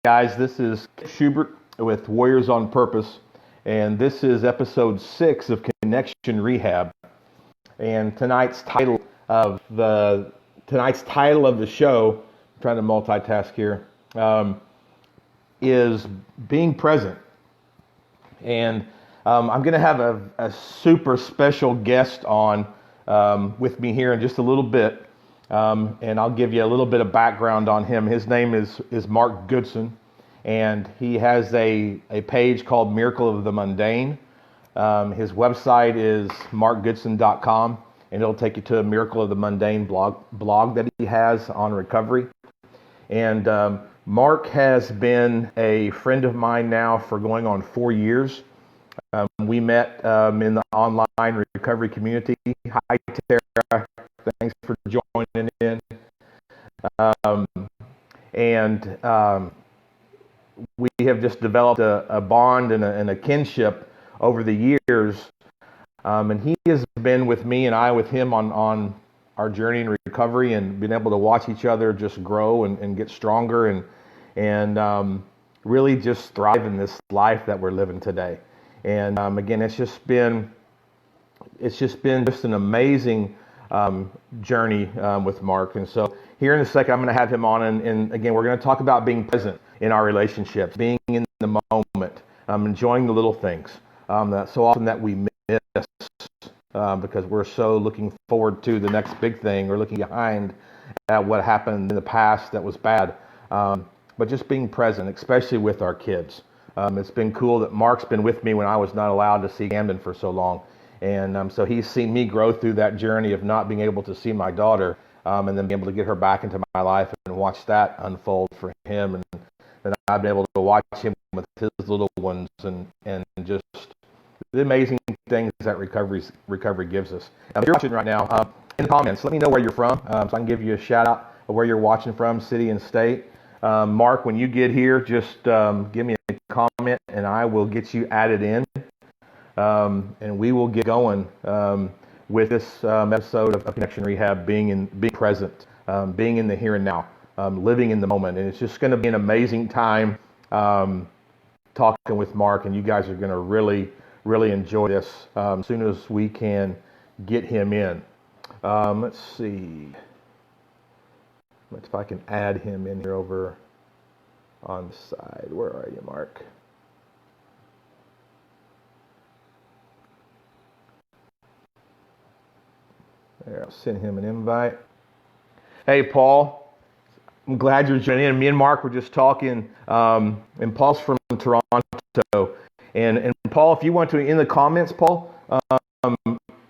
guys, this is Schubert with Warriors on Purpose, and this is episode 6 of Connection Rehab. And tonight's title of the show, I'm trying to multitask here, is being present. And I'm going to have a super special guest on with me here in just a little bit. And I'll give you a little bit of background on him. His name is Mark Goodson, and he has a page called Miracle of the Mundane. His website is markgoodson.com, and it'll take you to a Miracle of the Mundane blog that he has on recovery. And Mark has been a friend of mine now for going on 4 years. We met in the online recovery community. Hi, Tara. Thanks for joining in. We have just developed a bond and a kinship over the years. And he has been with me and I with him on our journey in recovery, and been able to watch each other just grow and get stronger and really just thrive in this life that we're living today. And again, it's just been an amazing journey with Mark. And so here in a second, I'm going to have him on, and again, we're going to talk about being present in our relationships, being in the moment, enjoying the little things that so often that we miss because we're so looking forward to the next big thing, or looking behind at what happened in the past that was bad. But just being present, especially with our kids. It's been cool that Mark's been with me when I was not allowed to see Camden for so long. And so he's seen me grow through that journey of not being able to see my daughter, and then being able to get her back into my life and watch that unfold for him. And I've been able to watch him with his little ones and just the amazing things that recovery gives us. If you're watching right now, in the comments, let me know where you're from, so I can give you a shout out of where you're watching from, city and state. Mark, when you get here, just give me a comment and I will get you added in. And we will get going with this episode of Connection Rehab, being present, being in the here and now, living in the moment. And it's just going to be an amazing time talking with Mark, and you guys are going to really, really enjoy this as soon as we can get him in. Let's see if I can add him in here over on the side. Where are you, Mark? There, I'll send him an invite. Hey, Paul. I'm glad you're joining in. Me and Mark were just talking, and Paul's from Toronto. And Paul, if you want to, in the comments, Paul,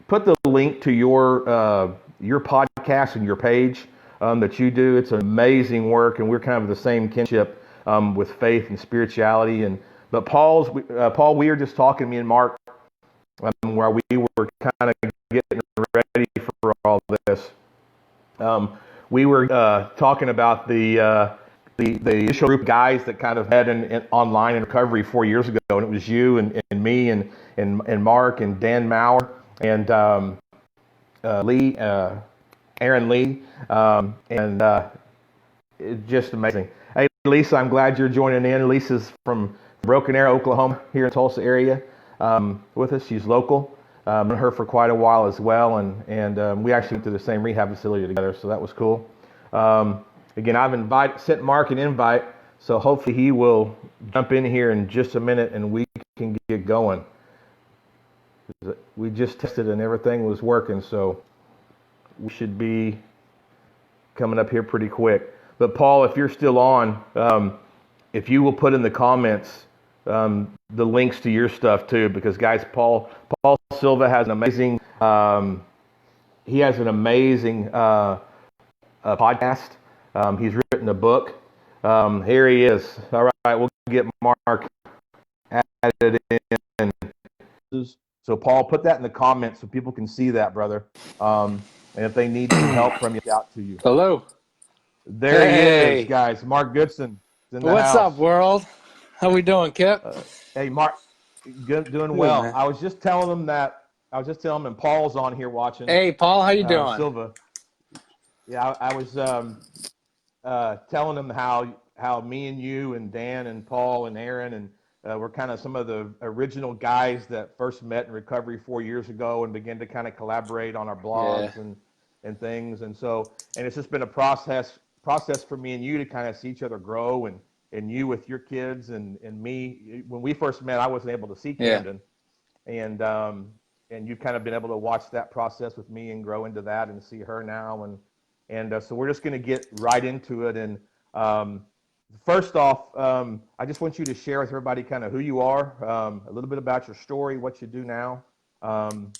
put the link to your podcast and your page that you do. It's an amazing work, and we're kind of the same kinship with faith and spirituality. But Paul, we were just talking, me and Mark, where we were kind of getting ready for all this. We were talking about the initial group of guys that kind of had an online in recovery 4 years ago, and it was you and me and Mark and Dan Maurer and Lee, Aaron Lee, it's just amazing. Hey, Lisa, I'm glad you're joining in. Lisa's from Broken Arrow, Oklahoma, here in the Tulsa area with us. She's local. Known her for quite a while as well, and we actually went to the same rehab facility together, so that was cool. Again, I've sent Mark an invite, so hopefully he will jump in here in just a minute and we can get going. We just tested and everything was working, so we should be coming up here pretty quick. But Paul, if you're still on, if you will put in the comments the links to your stuff too, because guys, Paul Silva has an amazing podcast. He's written a book. Here he is. All right, we'll get Mark added in. So Paul, put that in the comments so people can see that, brother. And if they need some help from you, out to you. Hello. There he is, guys. Mark Goodson is in the house. What's up, world? How we doing, Kip? Hey, Mark. Good, doing well. Man. I was just telling him, and Paul's on here watching. Hey, Paul, how you doing? Silva. Yeah, I was telling him how how me and you and Dan and Paul and Aaron and we're kind of some of the original guys that first met in recovery 4 years ago and began to kind of collaborate on our Yeah. blogs and things. And so, and it's just been a process for me and you to kind of see each other grow and you with your kids and me. When we first met, I wasn't able to see Yeah. Camden, and you've kind of been able to watch that process with me and grow into that and see her now. And so we're just going to get right into it. And first off, I just want you to share with everybody kind of who you are, a little bit about your story, what you do now. And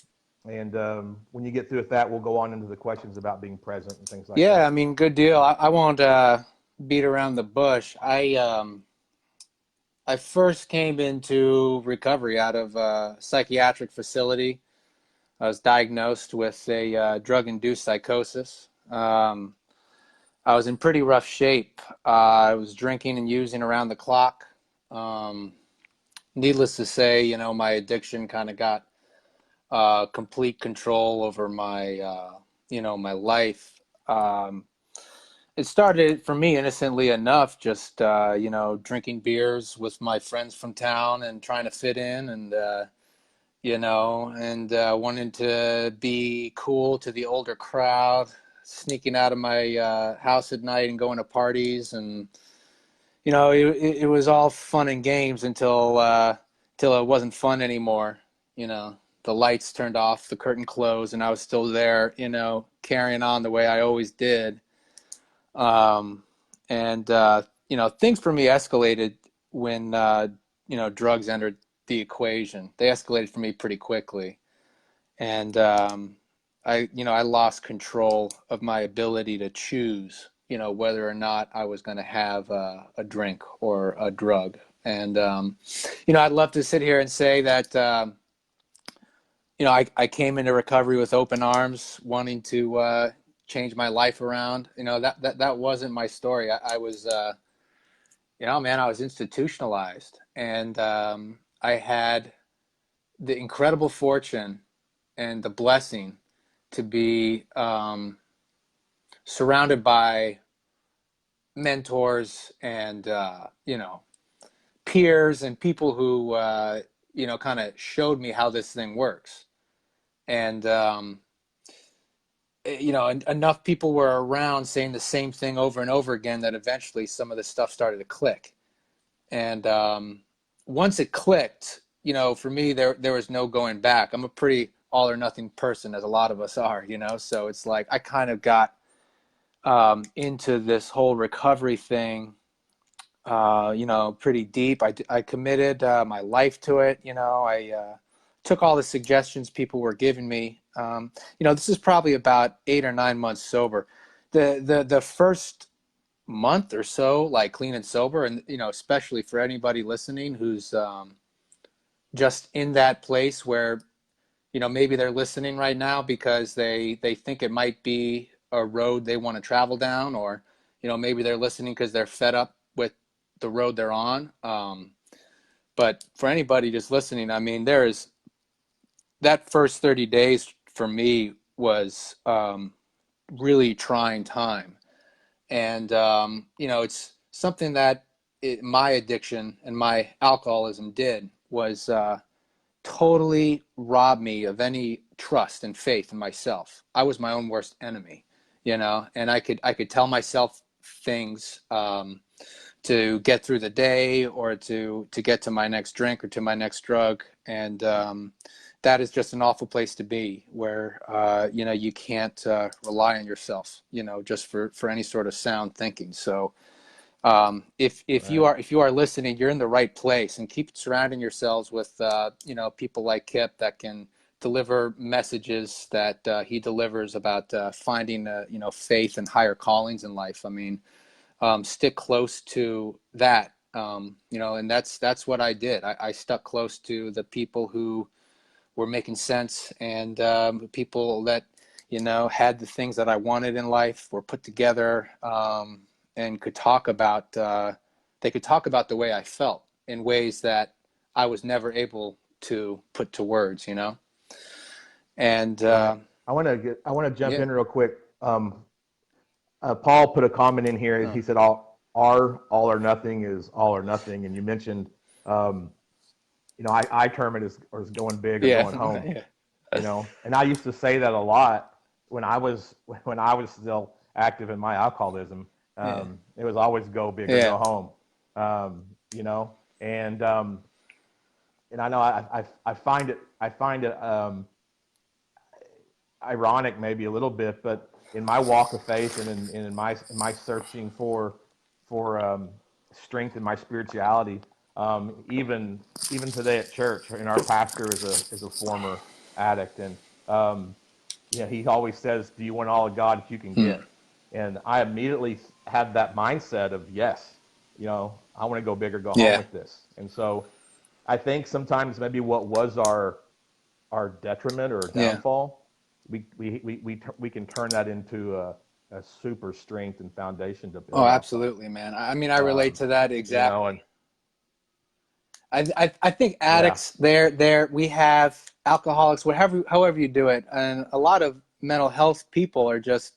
when you get through with that, we'll go on into the questions about being present and things like Yeah, I that. mean, good deal. I won't beat around the bush. I first came into recovery out of a psychiatric facility. I was diagnosed with a drug-induced psychosis. I was in pretty rough shape. I was drinking and using around the clock. Um, Needless to say, my addiction kind of got complete control over my life. Um, it started for me innocently enough, just drinking beers with my friends from town and trying to fit in, and wanting to be cool to the older crowd, sneaking out of my house at night and going to parties, and it was all fun and games until it wasn't fun anymore. The lights turned off, the curtain closed, and I was still there, carrying on the way I always did. And things for me escalated when drugs entered the equation. They escalated for me pretty quickly, and I lost control of my ability to choose, whether or not I was going to have a drink or a drug. And I'd love to sit here and say that I came into recovery with open arms, wanting to change my life around. That wasn't my story. I was man, I was institutionalized, and I had the incredible fortune and the blessing to be surrounded by mentors and peers and people who kind of showed me how this thing works. And enough people were around saying the same thing over and over again that eventually some of this stuff started to click. And once it clicked, for me, there was no going back. I'm a pretty all or nothing person, as a lot of us are, so it's like I kind of got into this whole recovery thing, pretty deep. I committed my life to it. I took all the suggestions people were giving me. This is probably about 8 or 9 months sober. The first month or so, like clean and sober, and especially for anybody listening who's just in that place where maybe they're listening right now because they think it might be a road they want to travel down, or maybe they're listening because they're fed up with the road they're on. But for anybody just listening, I mean, there is that first 30 days for me was really trying time. And it's something that my addiction and my alcoholism did was totally rob me of any trust and faith in myself. I was my own worst enemy, and I could tell myself things to get through the day, or to get to my next drink or to my next drug. And that is just an awful place to be, where you can't rely on yourself, just for any sort of sound thinking. So if Right. you are listening, you're in the right place, and keep surrounding yourselves with people like Kip that can deliver messages that he delivers about finding faith and higher callings in life. I mean, stick close to that, and that's what I did. I stuck close to the people who were making sense, and people that had the things that I wanted in life, were put together, and could talk about they could talk about the way I felt in ways that I was never able to put to words, and Right. I want to jump yeah. in real quick. Paul put a comment in here. Oh, He said, "All." our all or nothing is all or nothing. And you mentioned, I term it as going big or Yeah. going home. Yeah. And I used to say that a lot when I was still active in my alcoholism. Yeah. It was always go big or Yeah. go home. And I know I find it ironic maybe a little bit, but in my walk of faith and in my searching for strength in my spirituality, even today at church, and our pastor is a former addict, and um, he always says, "Do you want all of God that you can Hmm. get?" And I immediately had that mindset of yes, I want to go big or go home Yeah. with this. And so I think sometimes maybe what was our detriment or Yeah. downfall, we can turn that into a super strength and foundation to Oh, build off of. absolutely, man. I mean, I relate Um, to that and exactly. I think yeah, addicts, there we have alcoholics, whatever, however you do it, and a lot of mental health people are just,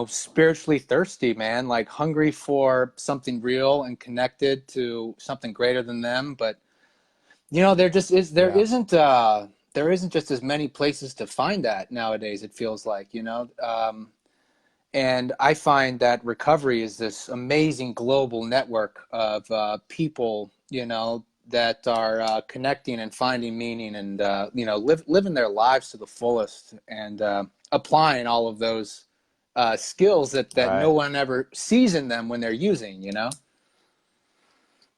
spiritually thirsty, man, like hungry for something real and connected to something greater than them. But there just is yeah, there isn't just as many places to find that nowadays. It feels like, and I find that recovery is this amazing global network of people, that are connecting and finding meaning, and living their lives to the fullest, and applying all of those skills that no right. one ever sees in them when they're using.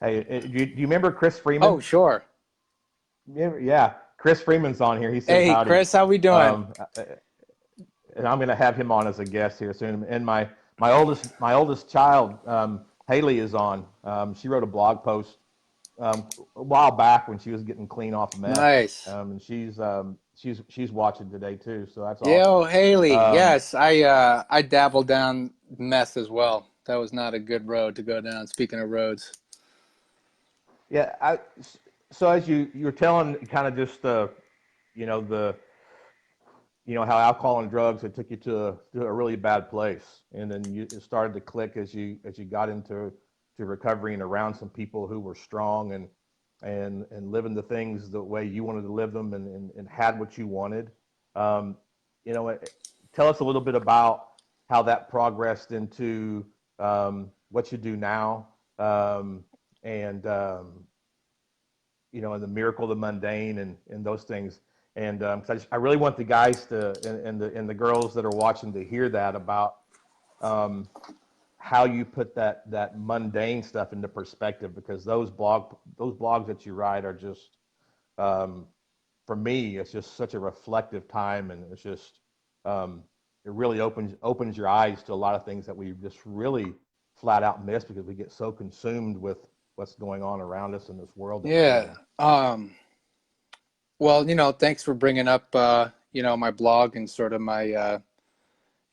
Hey, do you remember Chris Oh, Freeman? sure. Yeah, Chris Freeman's on here. He said Hey, howdy. Chris, how we doing? Um, and I'm going to have him on as a guest here soon. And my oldest child, Haley, is on. She wrote a blog post a while back when she was getting clean off meth, Nice. and she's watching today too. So that's awesome. Yo, Haley. Um, Yes, I dabbled down meth as well. That was not a good road to go down. Speaking of roads. yeah. So as you're telling, kind of just the how alcohol and drugs had took you to a really bad place, and then it started to click as you got into recovery and around some people who were strong and living the things the way you wanted to live them, and had what you wanted. Um, you know, Tell us a little bit about how that progressed into what you do now, and and the miracle, the mundane, and those things. And 'cause I really want the guys to and the girls that are watching to hear that about um, how you put that mundane stuff into perspective, because those blogs that you write are just um, for me, it's just such a reflective time, and it's just um, it really opens your eyes to a lot of things that we just really flat out miss because we get so consumed with what's going on around us in this world that we live Yeah. in. Well, thanks for bringing up, my blog and sort of my,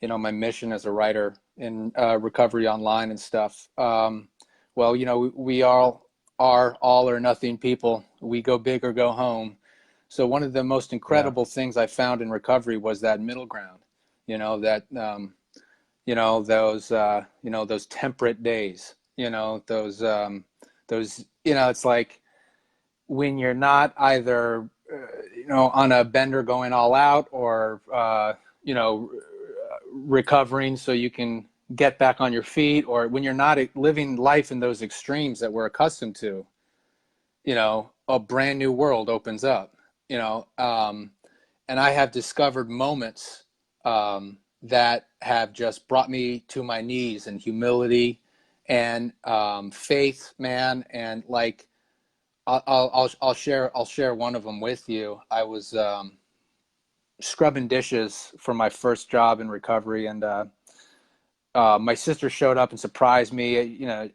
my mission as a writer in recovery online and stuff. Well, we all are all or nothing people. We go big or go home. So one of the most Yeah, incredible things I found in recovery was that middle ground. That those temperate days. Those it's like when you're not either on a bender going all out, or you know recovering so you can get back on your feet, or when you're not living life in those extremes that we're accustomed to, a brand new world opens up. And I have discovered moments that have just brought me to my knees in humility and faith, man. And like I'll share one of them with you. I was scrubbing dishes for my first job in recovery, and my sister showed up and surprised me.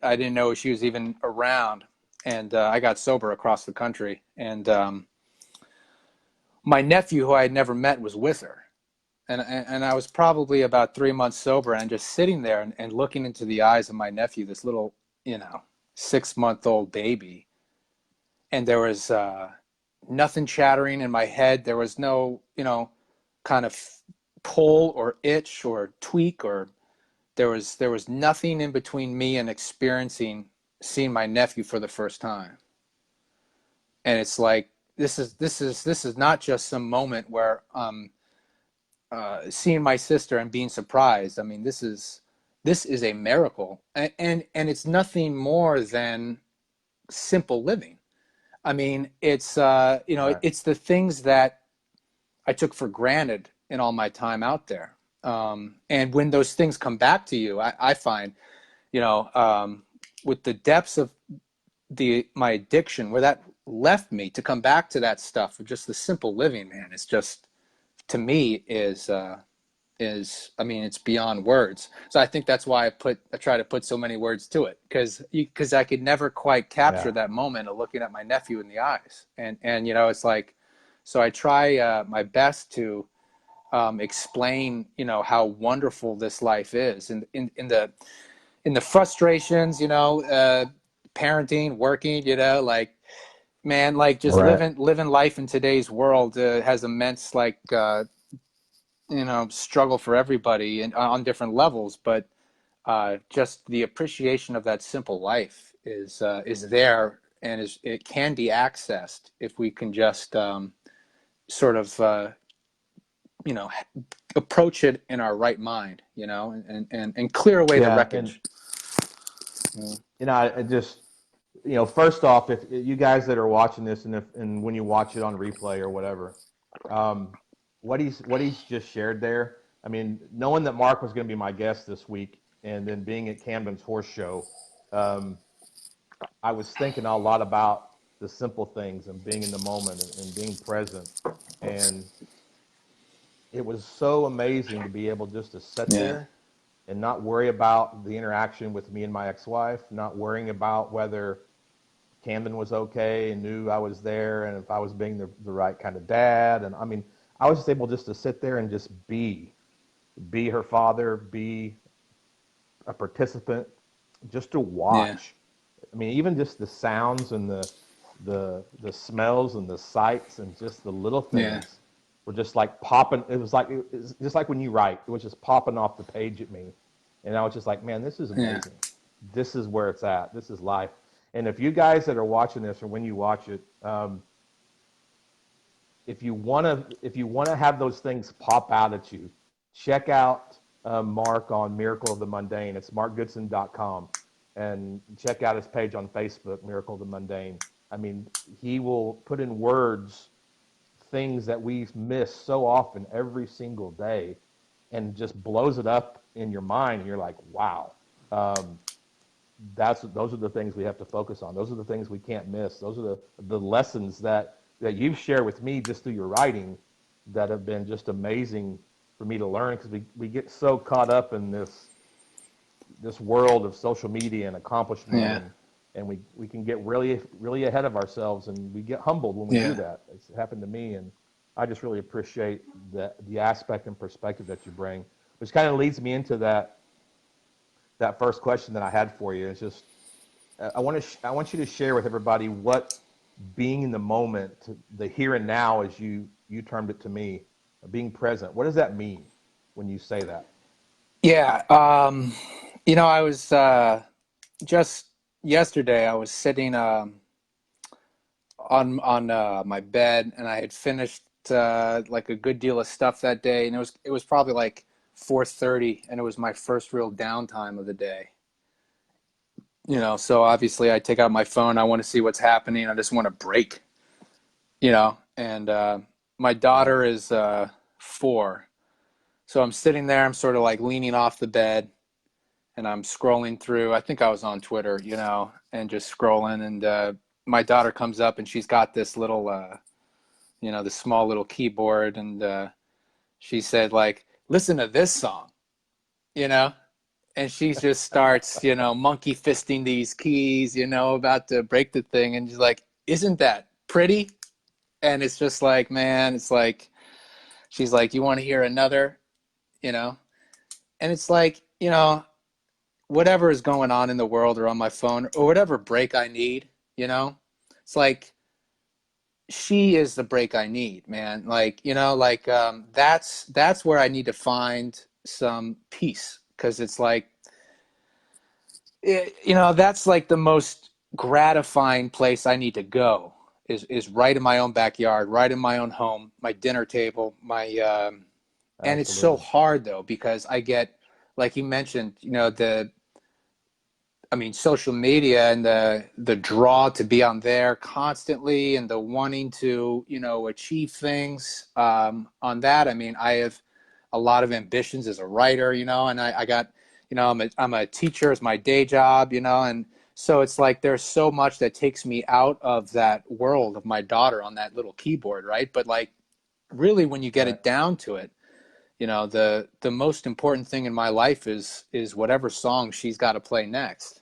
I didn't know she was even around, and I got sober across the country. And my nephew, who I had never met, was with her, and I was probably about 3 months sober, and just sitting there and looking into the eyes of my nephew, this little, 6-month-old baby, and there was nothing chattering in my head. There was no, kind of pull or itch or tweak or there was nothing in between me and experiencing seeing my nephew for the first time. And it's like this is not just some moment where seeing my sister and being surprised. I mean, this is a miracle, and it's nothing more than simple living. I mean, it's Right. it's the things that I took for granted in all my time out there. And when those things come back to you, I find, you know, with the depths of my addiction, where that left me, to come back to that stuff of just the simple living, man, it's just, to me, I mean, it's beyond words. So I think that's why I try to put so many words to it, because I could never quite capture Yeah. that moment of looking at my nephew in the eyes. And it's like, so I try my best to explain, how wonderful this life is, and in the frustrations, parenting, working, like, man, like, just Right. living life in today's world has immense, like, struggle for everybody and on different levels. But just the appreciation of that simple life is there, and it can be accessed if we can just sort of you know approach it in our right mind, and clear away the Yeah. And wreckage. Mm. I just, first off, if you guys that are watching this, and when you watch it on replay or whatever, um, what he's just shared there. I mean, knowing that Mark was going to be my guest this week, and then being at Camden's horse show, um, I was thinking a lot about the simple things and being in the moment and being present. And it was so amazing to be able just to sit Yeah, there and not worry about the interaction with me and my ex-wife, not worrying about whether Camden was okay and knew I was there and if I was being the right kind of dad. And I mean, I was just able just to sit there and just be her father, be a participant, just to yeah, watch. I mean, even just the sounds and the smells and the sights and just the little yeah, things were just like popping. It was just like when you write, it was just popping off the page at me, and I was just like, man, this is yeah, amazing. This is where it's at. This is life. And if you guys that are watching this or when you watch it, if you want to have those things pop out at you, check out Mark on Miracle of the Mundane. It's markgoodson.com, and check out his page on Facebook, Miracle of the Mundane. I mean, he will put in words things that we miss so often every single day, and just blows it up in your mind, and you're like, wow. Um, those are the things we have to focus on. Those are the things we can't miss. Those are the lessons that you've shared with me just through your writing that have been just amazing for me to learn, because we get so caught up in this world of social media and accomplishment, yeah, and we can get really really ahead of ourselves, and we get humbled when we do yeah, that. It's happened to me, and I just really appreciate the aspect and perspective that you bring, which kind of leads me into that first question that I had for you. It's just I want you to share with everybody what being in the moment, the here and now, as you termed it to me, being present. What does that mean when you say that? yeah. I was just yesterday. I was sitting on my bed, and I had finished like a good deal of stuff that day, and it was probably like 4:30, and it was my first real downtime of the day. So obviously I take out my phone. I want to see what's happening. I just want to break. And my Right. daughter is 4, so I'm sitting there. I'm sort of like leaning off the bed, and I'm scrolling through. I think I was on Twitter, and just scrolling, and my daughter comes up, and she's got this little this small little keyboard, and she said, like, listen to this song, you know and she just starts, monkey fisting these keys, about to break the thing, and she's like, isn't that pretty? And it's just like, man, it's like, she's like, you want to hear another, you know and it's like, whatever is going on in the world or on my phone or whatever break I need, it's like, she is the break I need, man. Like, that's where I need to find some peace, because it's like, that's like the most gratifying place I need to go is right in my own backyard, right in my own home, my dinner table, and it's so Absolutely. hard though, because I get, like you mentioned, social media and the draw to be on there constantly and the wanting to, achieve things on that. I mean, I have a lot of ambitions as a writer, and I got, I'm a teacher as my day job, and so it's like there's so much that takes me out of that world of my daughter on that little keyboard, right? But like really when you get Right. it down to it, the most important thing in my life is whatever song she's got to play next.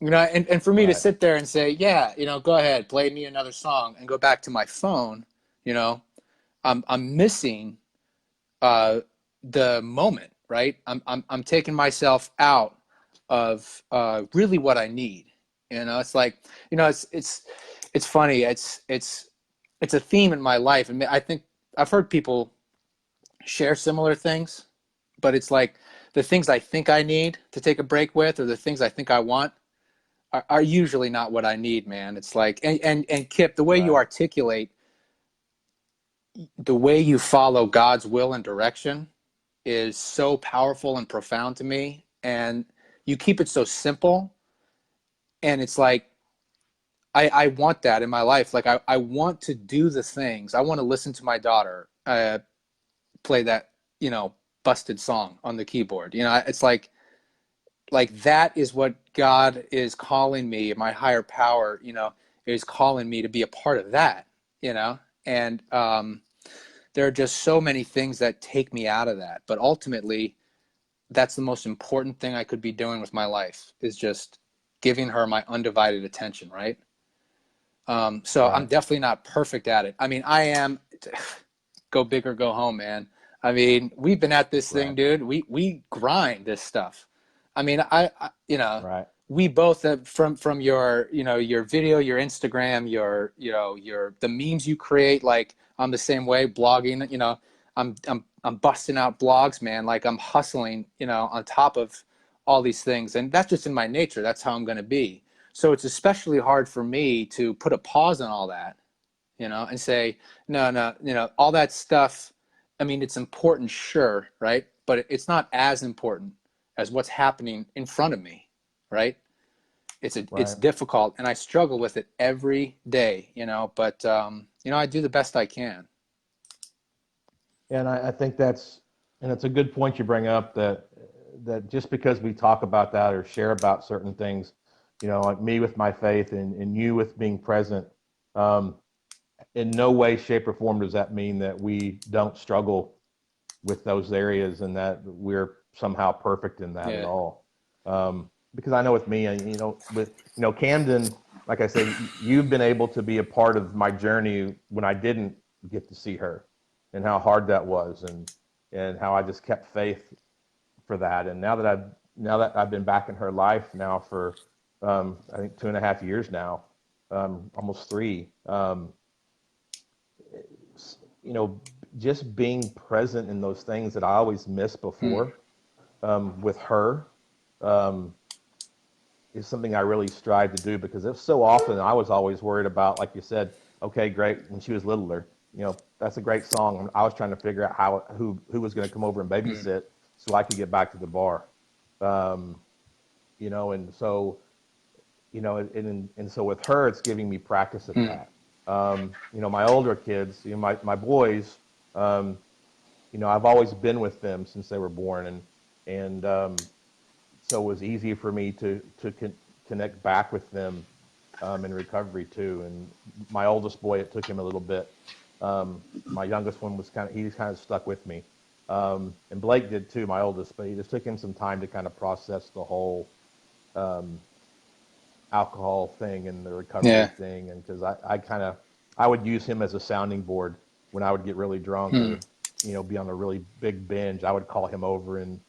And for me to Right. sit there and say, yeah, go ahead, play me another song and go back to my phone, you know, I'm missing the moment, right? I'm taking myself out of really what I need. It's like, it's funny. It's a theme in my life. And I think I've heard people share similar things, but it's like the things I think I need to take a break with, or the things I think I want are usually not what I need, man. It's like, and Kip, the way you Right. articulate, the way you follow God's will and direction is so powerful and profound to me. And you keep it so simple. And it's like, I want that in my life. Like, I want to do the things. I want to listen to my daughter play that, busted song on the keyboard. It's like that is what God is calling me, my higher power, is calling me to be a part of that, and there are just so many things that take me out of that. But ultimately, that's the most important thing I could be doing with my life, is just giving her my undivided attention, right? So I'm Right. definitely not perfect at it. I mean, I am. Go big or go home, man. I mean, we've been at this thing, Right. dude. We grind this stuff. I mean, Right. we both have, from your, your video, your Instagram, your the memes you create. Like, I'm the same way. Blogging, I'm busting out blogs, man. Like, I'm hustling, on top of all these things, and that's just in my nature. That's how I'm going to be. So it's especially hard for me to put a pause on all that, and say, no, no, all that stuff. I mean, it's important, sure, right? But it's not as important as what's happening in front of me, right? It's Right. difficult, and I struggle with it every day, but I do the best I can. And I think and it's a good point you bring up, that just because we talk about that or share about certain things, like me with my faith and you with being present, um, in no way, shape, or form does that mean that we don't struggle with those areas and that we're somehow perfect in that at Yeah. all. Because I know with me, with Camden, like I say, you've been able to be a part of my journey when I didn't get to see her, and how hard that was, and how I just kept faith for that. And now that I've been back in her life now for I think 2.5 years now, almost three. You know, just being present in those things that I always missed Mm. before, with her, um, is something I really strive to do, because it's so often I was always worried about, like you said, okay, great, when she was littler, that's a great song. I was trying to figure out who was going to come over and Mm. babysit so I could get back to the bar. Um, and so, and so with her, it's giving me practice at Mm. that. My older kids, my boys, um, I've always been with them since they were born, and so it was easy for me to connect back with them, in recovery too. And my oldest boy, it took him a little bit. My youngest one he's kind of stuck with me, and Blake did too, my oldest, but he just took him some time to kind of process the whole um, alcohol thing and the recovery Yeah. thing, and because I would use him as a sounding board when I would get really drunk, Mm. or be on a really big binge. I would call him over and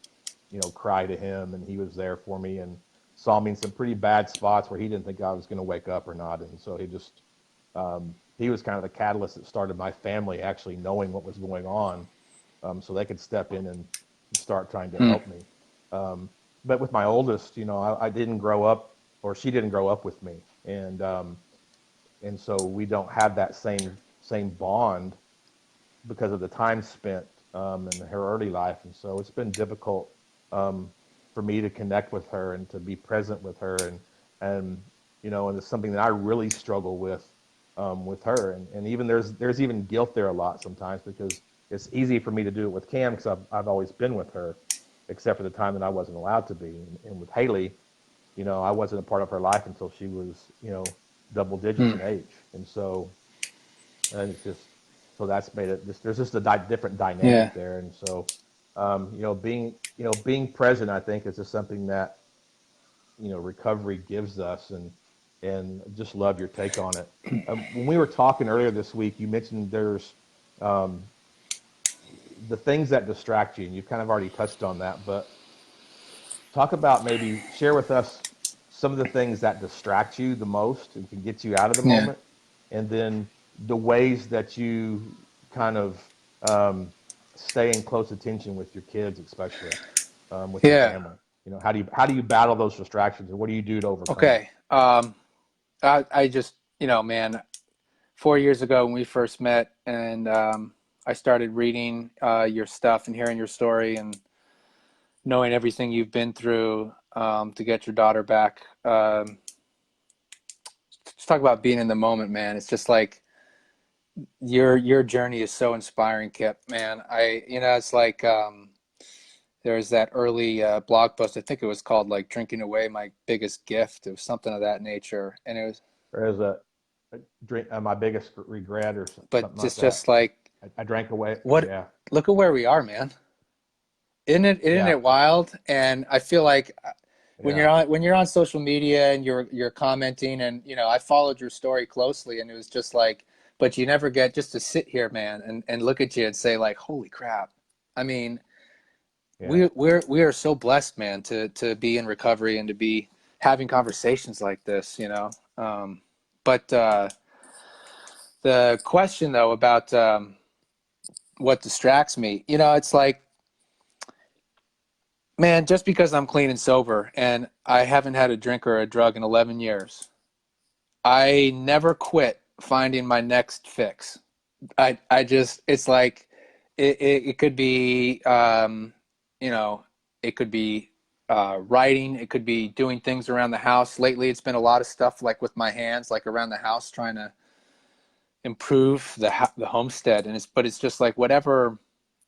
cry to him, and he was there for me and saw me in some pretty bad spots where he didn't think I was going to wake up or not, and so he was kind of the catalyst that started my family actually knowing what was going on, so they could step in and start trying to Mm. help me. But with my oldest, I didn't grow up, or she didn't grow up with me, and so we don't have that same bond because of the time spent in her early life, and so it's been difficult um, for me to connect with her and to be present with her, and it's something that I really struggle with her, and even there's even guilt there a lot sometimes because it's easy for me to do it with Cam because I've always been with her, except for the time that I wasn't allowed to be, and with Haley, I wasn't a part of her life until she was double digits Hmm. in age, and so. And it's just so that's made it just there's just a different Yeah. dynamic there, and so being present, I think, is just something that recovery gives us, and just love your take on it. When we were talking earlier this week, you mentioned there's um, the things that distract you, and you've kind of already touched on that, but talk about maybe share with us some of the things that distract you the most and can get you out of the Yeah. moment, and then the ways that you kind of stay in close attention with your kids, especially with your Yeah. family. How do you battle those distractions, and what do you do to overcome them? Okay. I just, man, 4 years ago when we first met, and I started reading your stuff and hearing your story and knowing everything you've been through to get your daughter back. Just talk about being in the moment, man. It's just like your journey is so inspiring, Kip, man. It's like there was that early blog post. I think it was called like "Drinking Away My Biggest Gift." It was something of that nature, and it was, Or is a drink my biggest regret, or but something like it's that? just like I drank away. what? Yeah, Look at where we are, man. Isn't yeah, it wild? And I feel like yeah, when you're on social media and you're commenting, and I followed your story closely, and it was just like, but you never get just to sit here, man, and look at you and say like, holy crap. I mean, yeah. we are so blessed, man, to be in recovery and to be having conversations like this, but the question though about what distracts me, it's like, man, just because I'm clean and sober and I haven't had a drink or a drug in 11 years, I never quit finding my next fix. I just, it's like, it could be, you know, it could be writing, it could be doing things around the house. Lately, it's been a lot of stuff like with my hands, like around the house, trying to improve the homestead. But it's just like whatever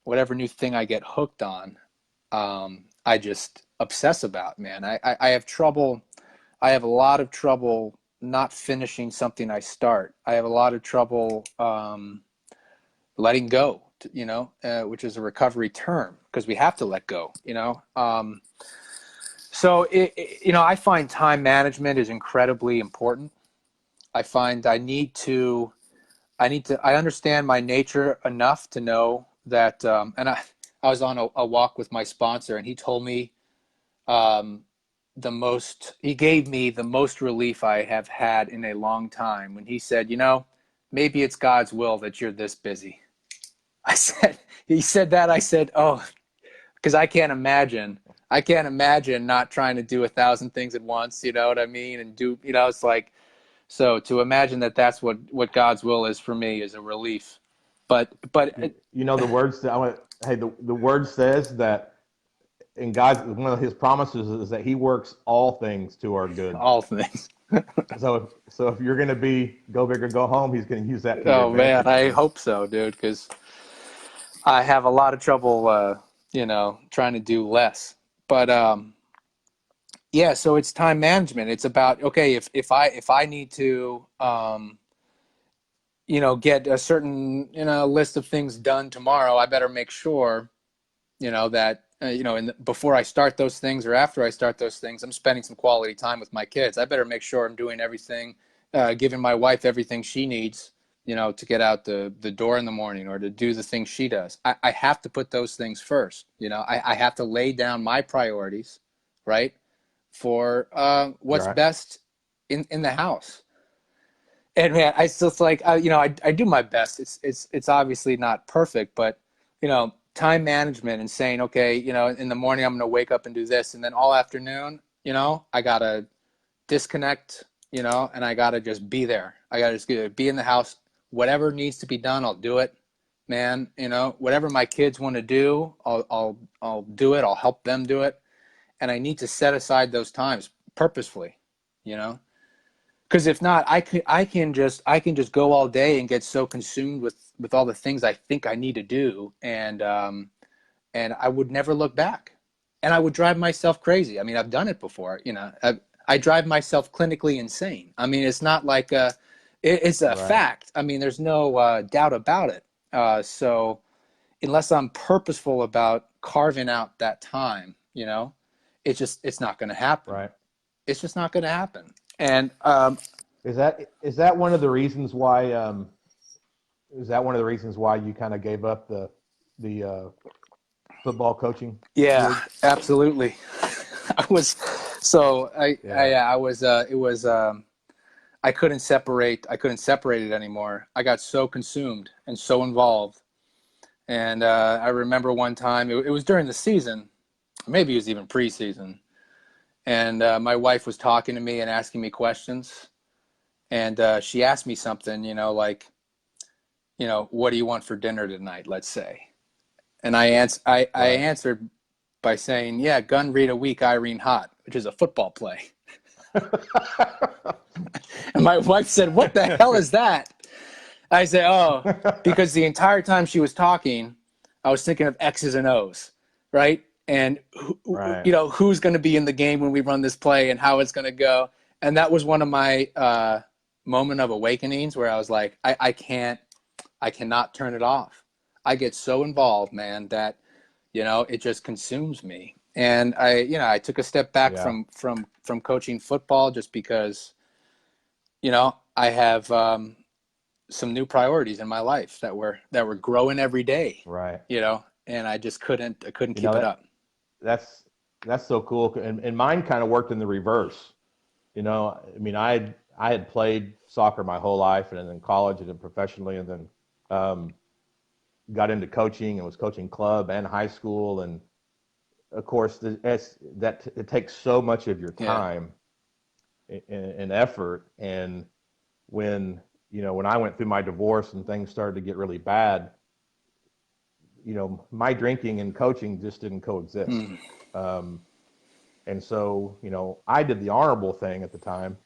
new thing I get hooked on, I just obsess about, man. I have trouble. I have a lot of trouble not finishing something I start. I have a lot of trouble letting go, which is a recovery term because we have to let go. So I find time management is incredibly important. I find I understand my nature enough to know that, and I was on a walk with my sponsor, and he told me um, he gave me the most relief I have had in a long time when he said, maybe it's God's will that you're this busy. He said that. I said, oh, because I can't imagine not trying to do 1,000 things at once. You know what I mean? And it's like, so to imagine that that's what God's will is for me is a relief. But The words that I want. Hey, the word says that in God's one of His promises is that He works all things to our good. all things. So if you're going to be go big or go home, He's going to use that to your Oh man, advantage. I And hope so, dude, because I have a lot of trouble, trying to do less. But yeah, so it's time management. It's about, okay, if I need to get a certain list of things done tomorrow, I better make sure that before I start those things or after I start those things, I'm spending some quality time with my kids. I better make sure I'm doing everything, giving my wife everything she needs, to get out the door in the morning or to do the things she does. I have to put those things first. I have to lay down my priorities, right, for you're what's right. best in the house. And man, I still like I do my best. It's obviously not perfect, but time management and saying, okay, you know, in the morning I'm going to wake up and do this, and then all afternoon, you know, I got to disconnect, you know, and I got to just be there. I got to just be in the house. Whatever needs to be done, I'll do it, man. You know, whatever my kids want to do, I'll do it. I'll help them do it. And I need to set aside those times purposefully, you know, because if not, I can just go all day and get so consumed with all the things I think I need to do, and I would never look back, and I would drive myself crazy. I mean, I've done it before, you know. I drive myself clinically insane. I mean, it's not like it's a Right. fact. I mean, there's no doubt about it. So unless I'm purposeful about carving out that time, you know, it's not going to happen. Right. It's just not going to happen. And Is that one of the reasons why you kind of gave up the football coaching yeah, gig? absolutely. I was so Yeah. I was it was I couldn't separate it anymore. I got so consumed and so involved. And I remember one time it was during the season, maybe it was even preseason, and my wife was talking to me and asking me questions, and she asked me something, you know, like, you know, what do you want for dinner tonight, let's say. And I Right. answered by saying, yeah, gun read a week, Irene hot, which is a football play. And my wife said, what the hell is that? I said, oh, because the entire time she was talking, I was thinking of X's and O's, right? And, Right. you know, who's going to be in the game when we run this play and how it's going to go. And that was one of my moment of awakenings where I was like, I cannot turn it off. I get so involved, man, that, you know, it just consumes me. And I took a step back Yeah. from coaching football just because, you know, I have some new priorities in my life that were growing every day, Right. you know, and I couldn't You know keep it that up. that's that's so cool. And mine kind of worked in the reverse. You know, I mean, I had played soccer my whole life, and then in college, and then professionally, and then um, got into coaching and was coaching club and high school. And of course, it takes so much of your Yeah. time and effort. And when I went through my divorce and things started to get really bad, my drinking and coaching just didn't coexist. Mm. Um, and so, I did the honorable thing at the time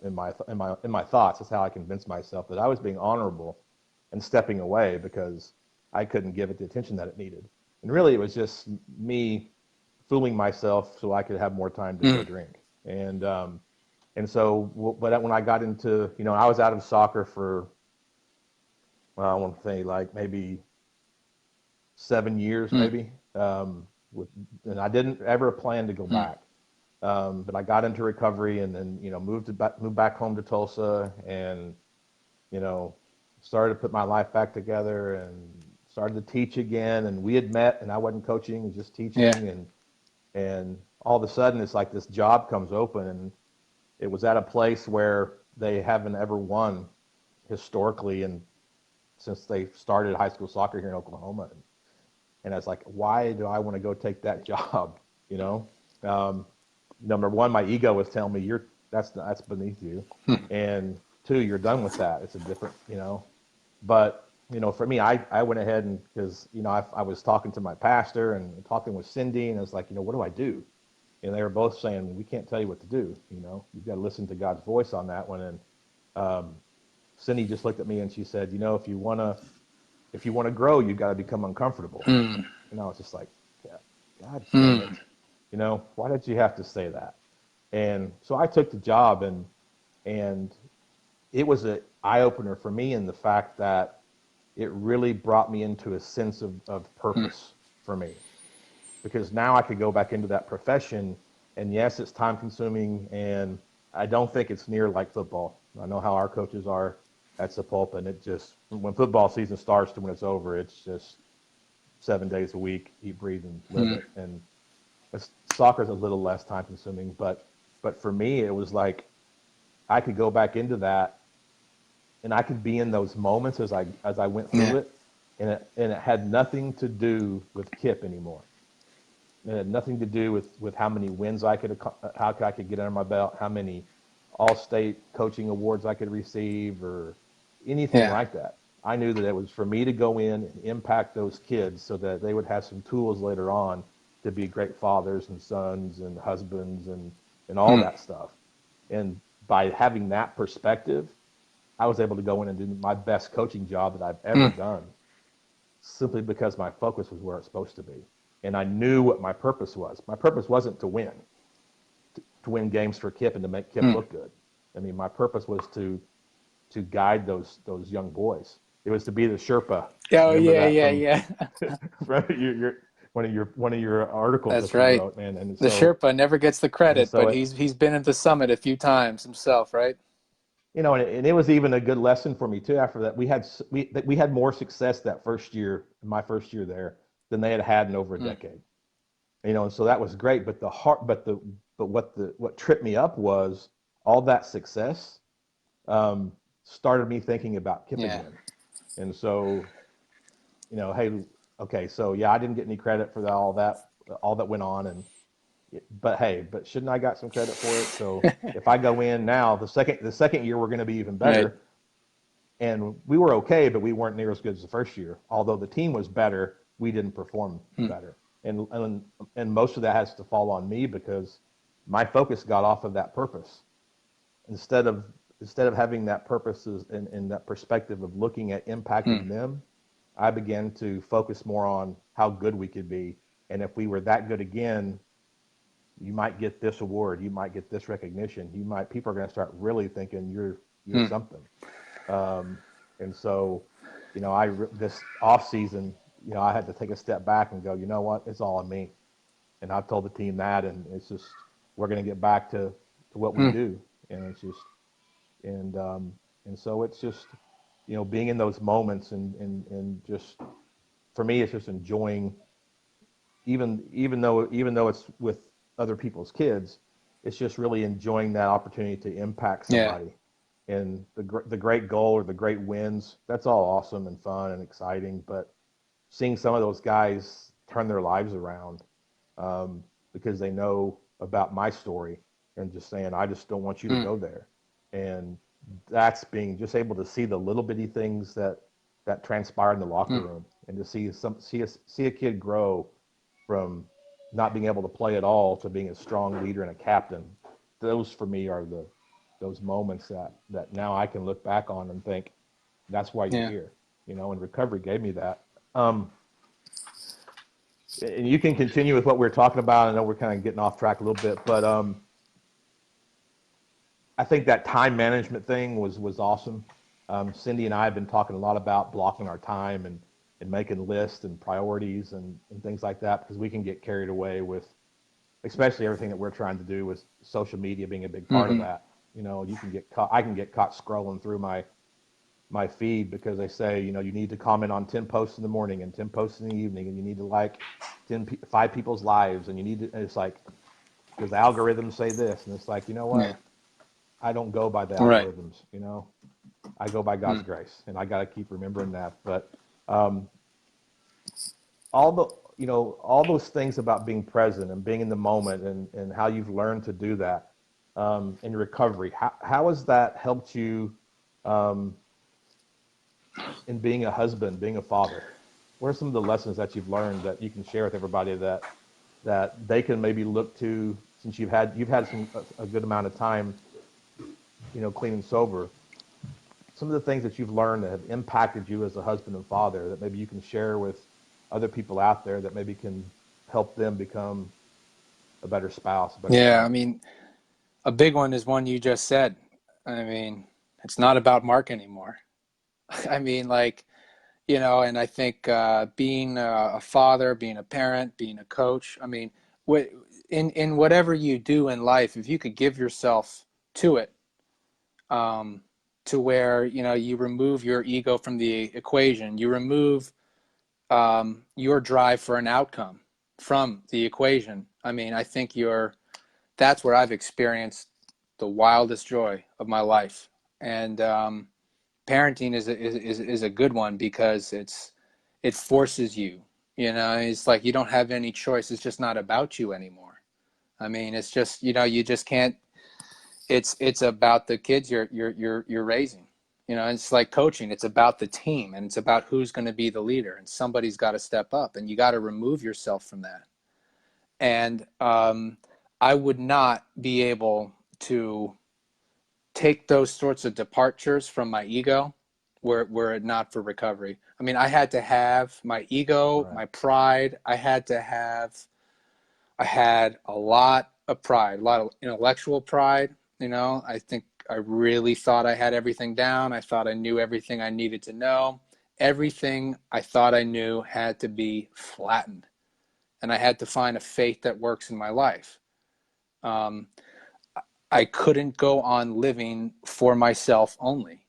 in my thoughts. That's how I convinced myself that I was being honorable and stepping away because I couldn't give it the attention that it needed. And really, it was just me fooling myself so I could have more time to go Mm. drink. And so, but when I got into, I was out of soccer for, well, I want to say like maybe 7 years, Mm. maybe. And I didn't ever plan to go Mm. back. But I got into recovery and then, moved back home to Tulsa and, you know, started to put my life back together and started to teach again. And we had met and I wasn't coaching, just Yeah. teaching. And all of a sudden it's like this job comes open and it was at a place where they haven't ever won historically and since they started high school soccer here in Oklahoma. And I was like, why do I want to go take that job? You know, number one, my ego was telling me that's beneath you, Mm. and two, you're done with that. It's a different, But for me, I went ahead and because I was talking to my pastor and talking with Cindy, and I was like, what do I do? And they were both saying, we can't tell you what to do. You've got to listen to God's voice on that one. And Cindy just looked at me and she said, if you want to grow, you've got to become uncomfortable. Mm. And I was just like, yeah, God dang Mm. it. Why did you have to say that? And so I took the job and it was an eye opener for me in the fact that it really brought me into a sense of Mm. purpose for me. Because now I could go back into that profession and yes, it's time consuming and I don't think it's near like football. I know how our coaches are at Sapulpa and it just when football season starts to when it's over, it's just 7 days a week, eat, breathe, and live Mm. it. And soccer's a little less time consuming, but for me, it was like I could go back into that, and I could be in those moments as I went Yeah. through it, and it had nothing to do with Kip anymore. It had nothing to do with how many wins how I could get under my belt, how many all-state coaching awards I could receive, or anything Yeah. like that. I knew that it was for me to go in and impact those kids so that they would have some tools later on to be great fathers and sons and husbands and all Mm. that stuff. And by having that perspective, I was able to go in and do my best coaching job that I've ever Mm. done, simply because my focus was where it's supposed to be. And I knew what my purpose was. My purpose wasn't to win games for Kip and to make Kip Mm. look good. I mean, my purpose was to guide those young boys. It was to be the Sherpa. Oh Remember yeah, that yeah, from yeah. your one of your articles That's that you right. wrote, man. The Sherpa never gets the And credit, so but it he's been at the summit a few times himself, right? and it was even a good lesson for me too. After that, we had more success that first year, my first year there, than they had had in over a Mm. decade. And so that was great. But the heart, but what tripped me up was all that success um, started me thinking about Kip Yeah. again. And so, hey, okay, so yeah, I didn't get any credit for all that went on, but hey, but shouldn't I got some credit for it? So if I go in now, the second year we're going to be even Right. better, and we were okay, but we weren't near as good as the first year. Although the team was better, we didn't perform Mm. better, and most of that has to fall on me because my focus got off of that purpose instead of having that purpose and that perspective of looking at Mm. impacting them. I began to focus more on how good we could be, and if we were that good again, you might get this award, you might get this recognition, people are going to start really thinking you're Mm. something. Um, and so, this off season, I had to take a step back and go, you know what, it's all on me. And I've told the team that, and it's just we're going to get back to what we Mm. do, and it's just and and so it's just being in those moments and just for me it's just enjoying even though it's with other people's kids, it's just really enjoying that opportunity to impact Yeah. somebody. And the great goal or the great wins, that's all awesome and fun and exciting. But seeing some of those guys turn their lives around because they know about my story and just saying, I just don't want you to Mm. go there. And that's being just able to see the little bitty things that transpire in the locker Mm. room and to see a kid grow from not being able to play at all to being a strong leader and a captain. Those for me are those moments that now I can look back on and think that's why you're Yeah. here. And recovery gave me that. Um, and you can continue with what we're talking about. I know we're kind of getting off track a little bit, but I think that time management thing was awesome. Cindy and I have been talking a lot about blocking our time and making lists and priorities and things like that because we can get carried away with, especially everything that we're trying to do with social media being a big part of Mm-hmm. that. You can get caught. I can get caught scrolling through my feed because they say, you need to comment on 10 posts in the morning and 10 posts in the evening, and you need to like 5 people's lives, and and it's like, because the algorithms say this, and it's like, you know Yeah. what? I don't go by the Right. algorithms. I go by God's Mm. grace, and I got to keep remembering that. But um, all the, all those things about being present and being in the moment and how you've learned to do that in your recovery, how has that helped you um, in being a husband, being a father? What are some of the lessons that you've learned that you can share with everybody that they can maybe look to since you've had a good amount of time, clean and sober? Some of the things that you've learned that have impacted you as a husband and father that maybe you can share with other people out there that maybe can help them become a better spouse, a better Yeah. I father. mean, a big one is one you just said. I mean, it's not about Mark anymore. I mean, like, and I think being a father, being a parent, being a coach, I mean, in whatever you do in life, if you could give yourself to it, um, to where, you remove your ego from the equation, you remove your drive for an outcome from the equation. I mean, I think that's where I've experienced the wildest joy of my life. And parenting is a good one because it forces you, it's like you don't have any choice. It's just not about you anymore. I mean, it's just, you just can't, it's about the kids you're raising. It's like coaching. It's about the team, and it's about who's going to be the leader, and somebody's got to step up, and you got to remove yourself from that. And I would not be able to take those sorts of departures from my ego were it not for recovery. I mean, I had to have my ego, Right. my pride. I had a lot of pride, a lot of intellectual pride. I think I really thought I had everything down. I thought I knew everything I needed to know. Everything I thought I knew had to be flattened, and I had to find a faith that works in my life. Um, I couldn't go on living for myself only.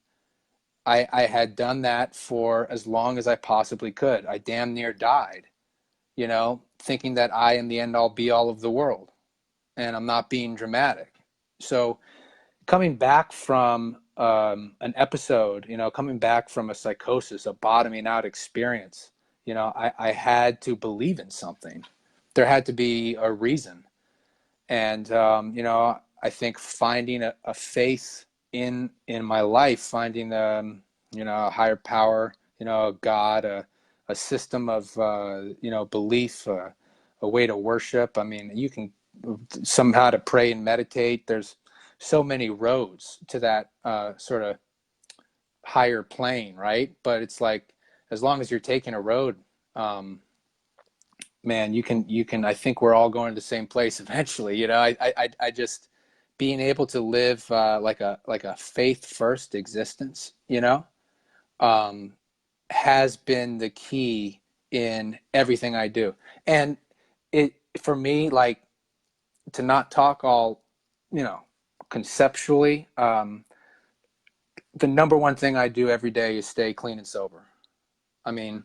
I had done that for as long as I possibly could. I damn near died, thinking that I am the end all be all of the world. And I'm not being dramatic. So coming back from an episode, coming back from a psychosis, a bottoming out experience, I had to believe in something. There had to be a reason. And, I think finding a faith in my life, finding, a higher power, a God, a system of, belief, a way to worship. I mean, you can somehow to pray and meditate. There's so many roads to that sort of higher plane, right? But it's like, as long as you're taking a road, man, you can, I think we're all going to the same place eventually. I just being able to live like a faith first existence, um, has been the key in everything I do. And it, for me, like, to not talk all, you know, conceptually, the number one thing I do every day is stay clean and sober. I mean,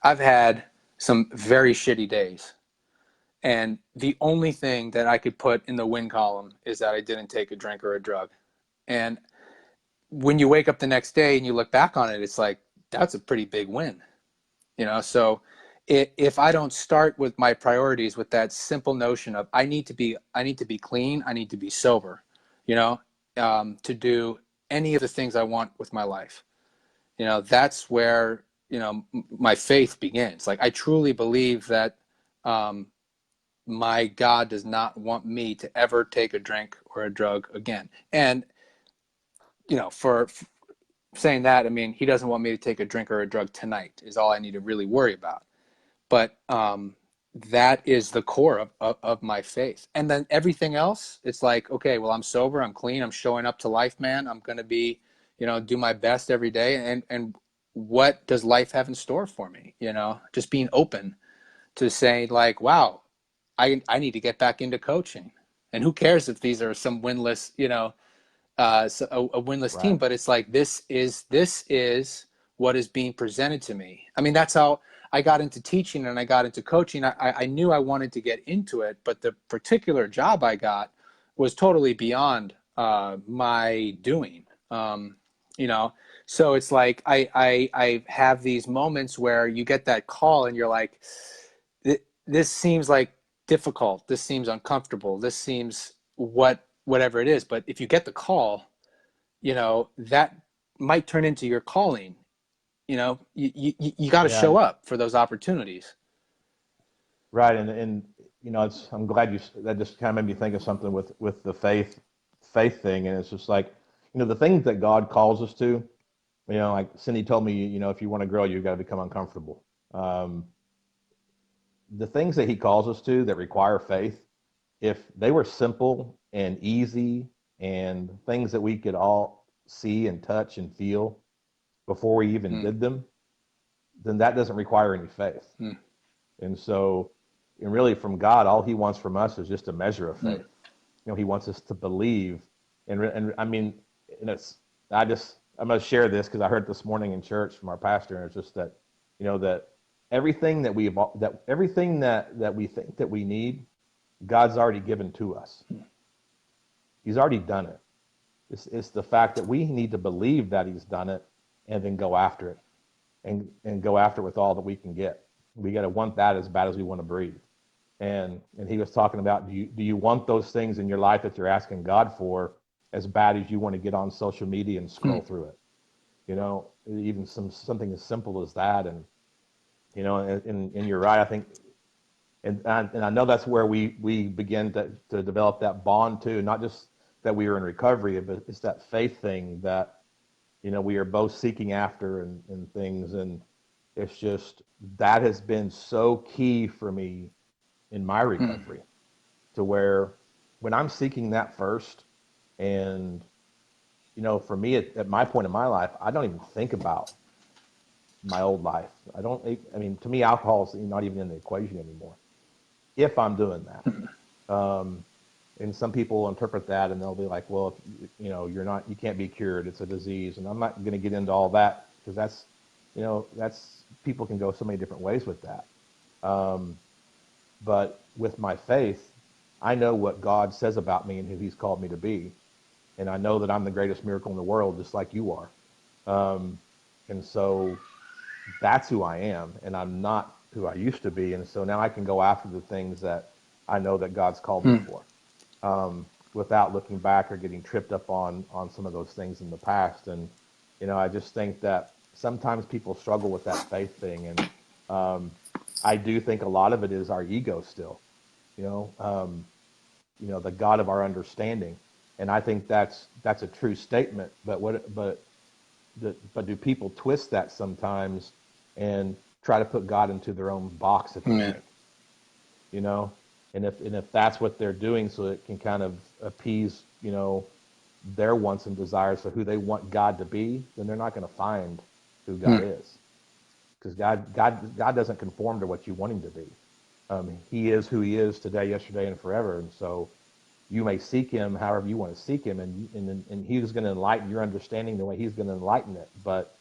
I've had some very shitty days. And the only thing that I could put in the win column is that I didn't take a drink or a drug. And when you wake up the next day and you look back on it, it's like, that's a pretty big win. So if I don't start with my priorities with that simple notion of I need to be clean, I need to be sober, to do any of the things I want with my life, that's where, my faith begins. Like, I truly believe that my God does not want me to ever take a drink or a drug again. And, for saying that, I mean, he doesn't want me to take a drink or a drug tonight is all I need to really worry about. But that is the core of my faith. And then everything else, it's like, okay, well, I'm sober, I'm clean, I'm showing up to life, man. I'm going to be, do my best every day. And what does life have in store for me? Just being open to saying, like, wow, I need to get back into coaching. And who cares if these are some winless, a winless team, Right. but it's like, this is what is being presented to me. I mean, that's how I got into teaching and I got into coaching. I knew I wanted to get into it, but the particular job I got was totally beyond my doing. So it's like I have these moments where you get that call and you're like, this seems like difficult. This seems uncomfortable. This seems whatever it is. But if you get the call, that might turn into your calling. You got to Yeah. show up for those opportunities. Right. And I'm glad that just kind of made me think of something with the faith thing. And it's just like, the things that God calls us to, like Cindy told me, if you want to grow, you've got to become uncomfortable. The things that he calls us to that require faith, if they were simple and easy and things that we could all see and touch and feel before we even Mm. did them, then that doesn't require any faith. Mm. And so, and really from God, all he wants from us is just a measure of Mm. faith. He wants us to believe. And I mean, and I'm going to share this because I heard this morning in church from our pastor, and it's just that, that everything that everything that we think that we need, God's already given to us. He's already done it. It's the fact that we need to believe that he's done it and then go after it. and go after it with all that we can get. We got to want that as bad as we want to breathe. And he was talking about, do you want those things in your life that you're asking God for as bad as you want to get on social media and scroll through it? Even something as simple as that. And you're right. I think, and I know that's where we begin to develop that bond too. Not just that we are in recovery, but it's that faith thing that we are both seeking after and things. And it's just that has been so key for me in my recovery, to where when I'm seeking that first, and for me at my point in my life, I don't even think about my old life. I mean, to me, alcohol is not even in the equation anymore if I'm doing that. And some people interpret that and they'll be like, well, if, you can't be cured, it's a disease. And I'm not going to get into all that, because that's people can go so many different ways with that. But with my faith, I know what God says about me and who he's called me to be. And I know that I'm the greatest miracle in the world, just like you are. And so that's who I am, and I'm not who I used to be. And so now I can go after the things that I know that God's called me for, without looking back or getting tripped up on some of those things in the past. And, I just think that sometimes people struggle with that faith thing. And I do think a lot of it is our ego still, the God of our understanding. And I think that's a true statement. But do people twist that sometimes and try to put God into their own box, if you think, and if that's what they're doing, so it can kind of appease, their wants and desires for who they want God to be, then they're not going to find who God is, because God doesn't conform to what you want him to be. He is who he is today, yesterday, and forever. And so you may seek him however you want to seek him, and he's going to enlighten your understanding the way he's going to enlighten it. But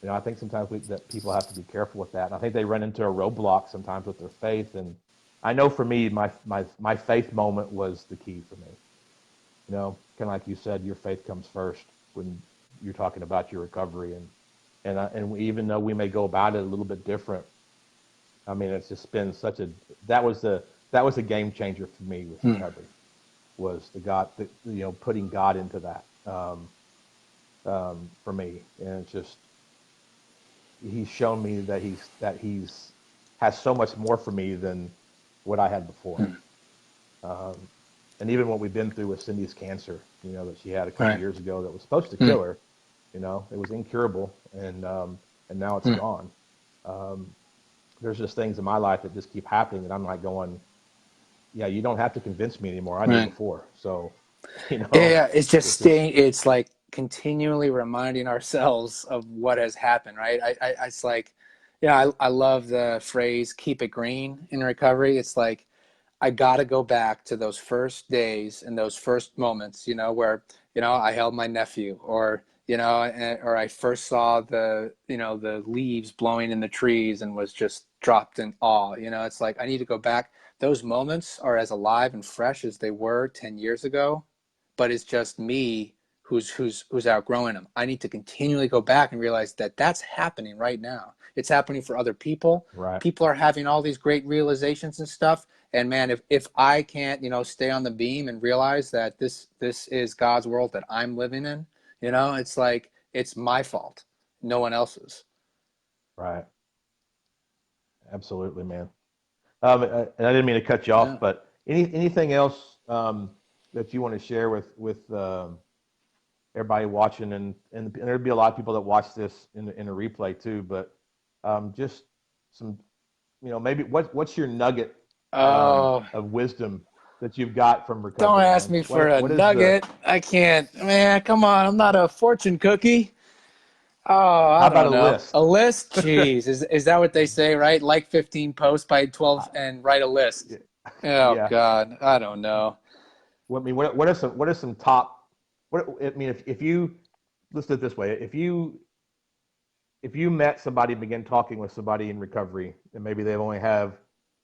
I think sometimes that people have to be careful with that. And I think they run into a roadblock sometimes with their faith. And I know for me, my faith moment was the key for me. Kind of like you said, your faith comes first when you're talking about your recovery. And even though we may go about it a little bit different, I mean, it's just been that was a game changer for me with recovery. Was putting God into that, for me. And it's just, he's shown me that he's has so much more for me than what I had before. And even what we've been through with Cindy's cancer, that she had a couple years ago, that was supposed to kill her, it was incurable, and now it's gone. There's just things in my life that just keep happening that I'm like going, yeah, you don't have to convince me anymore. I knew before. So, Yeah, it's just staying. It's like continually reminding ourselves of what has happened, right? It's like, I love the phrase "keep it green" in recovery. It's like, I got to go back to those first days and those first moments, where, I held my nephew, or, or I first saw the leaves blowing in the trees and was just dropped in awe. It's like, I need to go back. Those moments are as alive and fresh as they were 10 years ago, but it's just me who's outgrowing them. I need to continually go back and realize that that's happening right now. It's happening for other people. Right. People are having all these great realizations and stuff. And man, if I can't, stay on the beam and realize that this is God's world that I'm living in, it's like, it's my fault, no one else's. Right. Absolutely, man. And I didn't mean to cut you off, but anything else that you want to share with everybody watching, and there'd be a lot of people that watch this in a replay too, but just some, maybe what's your nugget of wisdom that you've got from recovery? Don't ask me for a nugget. I can't, man. Come on, I'm not a fortune cookie. Oh, I don't know. How about a list? A list? Jeez, is that what they say, right? Like 15 posts by 12 and write a list. Oh Yeah. God, I don't know. Well, I mean, what are some top? I mean, if you, let's do it this way: if you met somebody, begin talking with somebody in recovery, and maybe they only have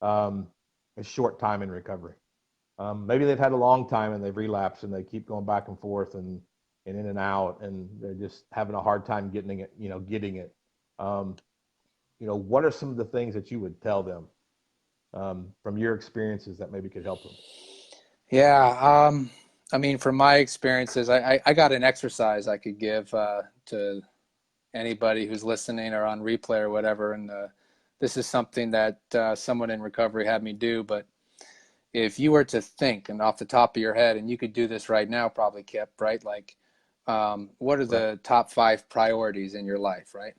a short time in recovery, maybe they've had a long time and they've relapsed and they keep going back and forth and in and out, and they're just having a hard time getting it. um, what are some of the things that you would tell them from your experiences that maybe could help them? Yeah. I mean, from my experiences, I got an exercise I could give to anybody who's listening or on replay or whatever. And this is something that someone in recovery had me do. But if you were to think, and off the top of your head, and you could do this right now, probably, Kip, right? Like, what are Right. the top 5 priorities in your life, right?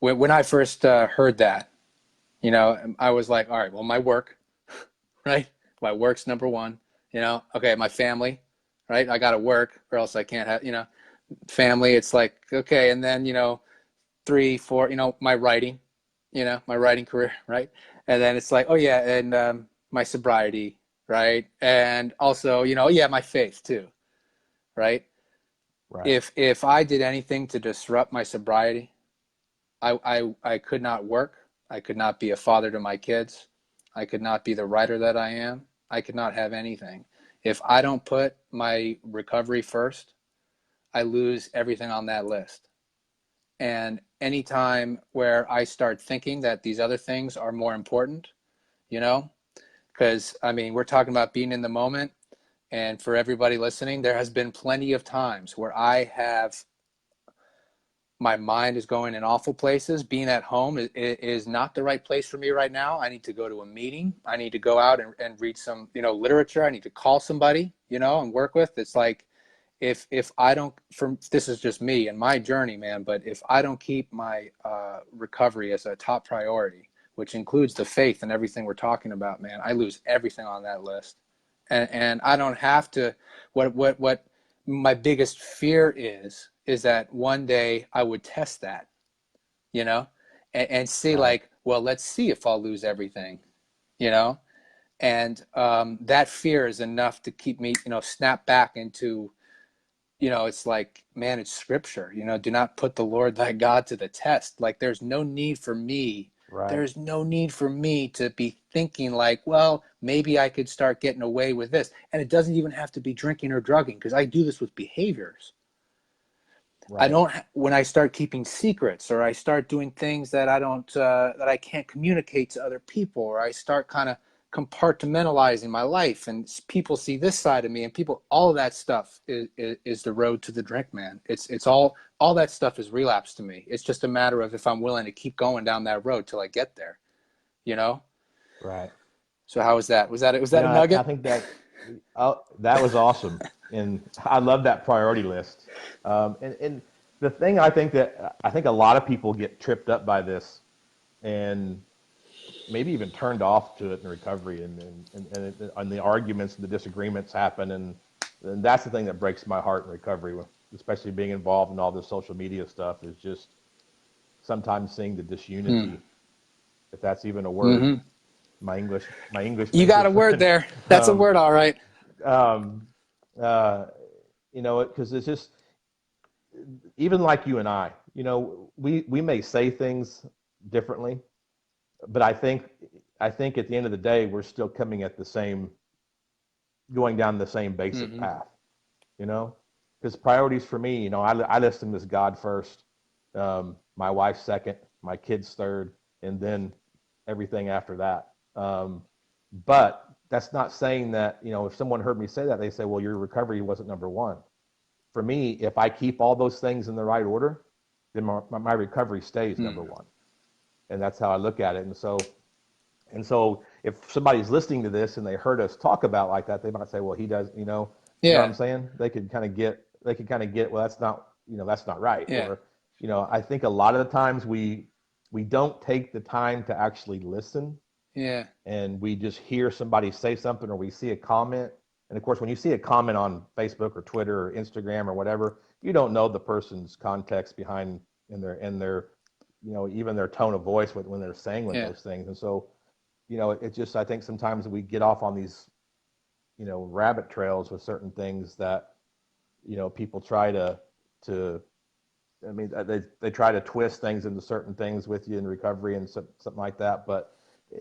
When I first heard that, I was like, all right, well, my work, right? My work's number one. Okay, my family, right? I got to work or else I can't have, family. It's like, okay. And then, 3, 4, my writing career, right? And then it's like, oh yeah, and my sobriety, right? And also, yeah, my faith too, right? Right. If I did anything to disrupt my sobriety, I could not work. I could not be a father to my kids. I could not be the writer that I am. I could not have anything. If I don't put my recovery first, I lose everything on that list. And anytime where I start thinking that these other things are more important, you know, because I mean, we're talking about being in the moment. And for everybody listening, there has been plenty of times where my mind is going in awful places. Being at home is not the right place for me right now. I need to go to a meeting. I need to go out and read some, literature. I need to call somebody, and work with. It's like, if I don't, this is just me and my journey, man, but if I don't keep my recovery as a top priority, which includes the faith and everything we're talking about, man, I lose everything on that list. And I don't have to, what my biggest fear is that one day I would test that, you know, and see Right. like, well, let's see if I'll lose everything, you know, and that fear is enough to keep me, snap back into, it's like, man, it's scripture, do not put the Lord thy God to the test. Like Right. there's no need for me to be thinking like, well, maybe I could start getting away with this. And it doesn't even have to be drinking or drugging, because I do this with behaviors. I Right. don't, when I start keeping secrets, or I start doing things that I don't, that I can't communicate to other people, or I start kind of compartmentalizing my life, and people see this side of me, and all of that stuff is the road to the drink, man. It's all that stuff is relapse to me. It's just a matter of if I'm willing to keep going down that road till I get there, you know? Right. So how was that? Was that a I nugget? think that was awesome, and I love that priority list. And the thing I think a lot of people get tripped up by this, and maybe even turned off to it in recovery, and the arguments and the disagreements happen, and that's the thing that breaks my heart in recovery, especially being involved in all this social media stuff, is just sometimes seeing the Hmm. disunity, if that's even a word. Mm-hmm. My English You major got a word friend. there. That's a Um, word, all right. um, uh, because it's just, even like you and I, we may say things differently, but I think at the end of the day, we're still coming at the same, going down the same basic Mm-hmm. path, you know, because priorities for me, I list them as God first, my wife second, my kids third, and then everything after that. But that's not saying that, if someone heard me say that, they say, well, your recovery wasn't number one. For me, if I keep all those things in the right order, then my recovery stays number Mm. one. And that's how I look at it. And so if somebody's listening to this and they heard us talk about like that, they might say, well, he does, what I'm Yeah. saying? They could kind of get, well, that's not right. Yeah. Or, I think a lot of the times we don't take the time to actually listen, Yeah. and we just hear somebody say something, or we see a comment. And of course, when you see a comment on Facebook or Twitter or Instagram or whatever, you don't know the person's context behind, in their even their tone of voice when they're saying with Yeah. those things. And so, it just, I think sometimes we get off on these, rabbit trails with certain things that, people try to I mean, they try to twist things into certain things with you in recovery and something like that. But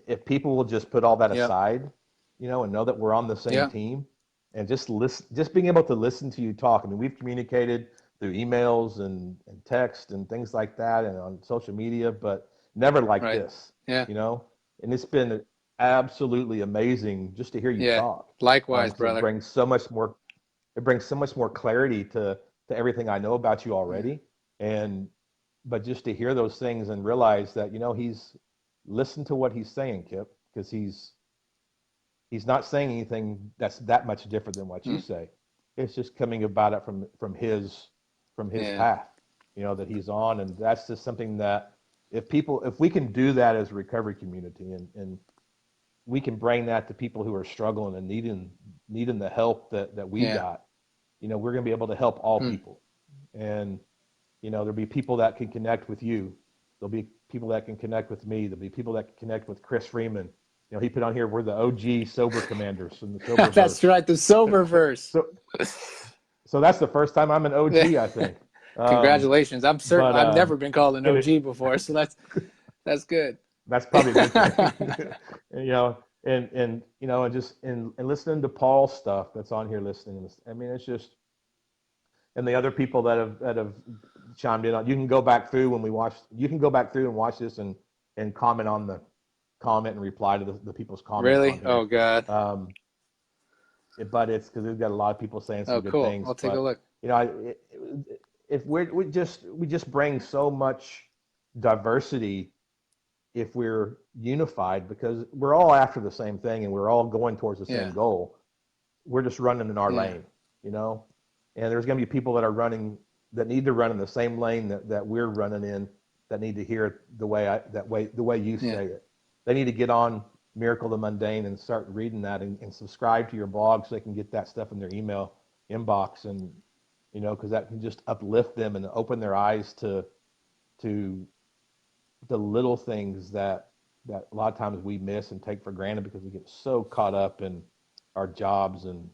if people will just put all that Yep. aside, and know that we're on the same Yeah. team, and just listen, just being able to listen to you talk. I mean, we've communicated through emails and text and things like that and on social media, but never like Right. this, Yeah. you know? And it's been absolutely amazing just to hear you Yeah. talk, Likewise, because brother. it brings so much more clarity to everything I know about you Yeah. already. And, but just to hear those things and realize that, he's listen to what he's saying, Kip, because he's not saying anything that's that much different than what you Mm. say. It's just coming about it from his Yeah. path, that he's on, and that's just something that if we can do that as a recovery community, and we can bring that to people who are struggling and needing the help that we Yeah. got, we're going to be able to help all Mm. people, and there'll be people that can connect with you. There'll be people that can connect with me. There'll be people that can connect with Chris Freeman. He put on here, we're the OG sober commanders from the sober That's verse. right. The sober verse. So, so that's the first time I'm an OG, I think. Congratulations. I'm certain But I've never been called an and it, OG before, so that's good. that's probably a good thing. And just and listening to Paul's stuff that's on here, listening. I mean, it's just, and the other people that have chimed in on. You can go back through when we watch. You can go back through and watch this and comment on the comment and reply to the people's comments on Really? here. Oh God. But it's because we've got a lot of people saying some Oh, good cool. things. I'll take a But look. if we just bring so much diversity if we're unified, because we're all after the same thing and we're all going towards the same Yeah. goal. We're just running in our Yeah. lane, and there's going to be people that need to run in the same lane that we're running in, that need to hear it the way you Yeah. say it. They need to get on Miracle the Mundane and start reading that and subscribe to your blog so they can get that stuff in their email inbox, and because that can just uplift them and open their eyes to the little things that a lot of times we miss and take for granted because we get so caught up in our jobs and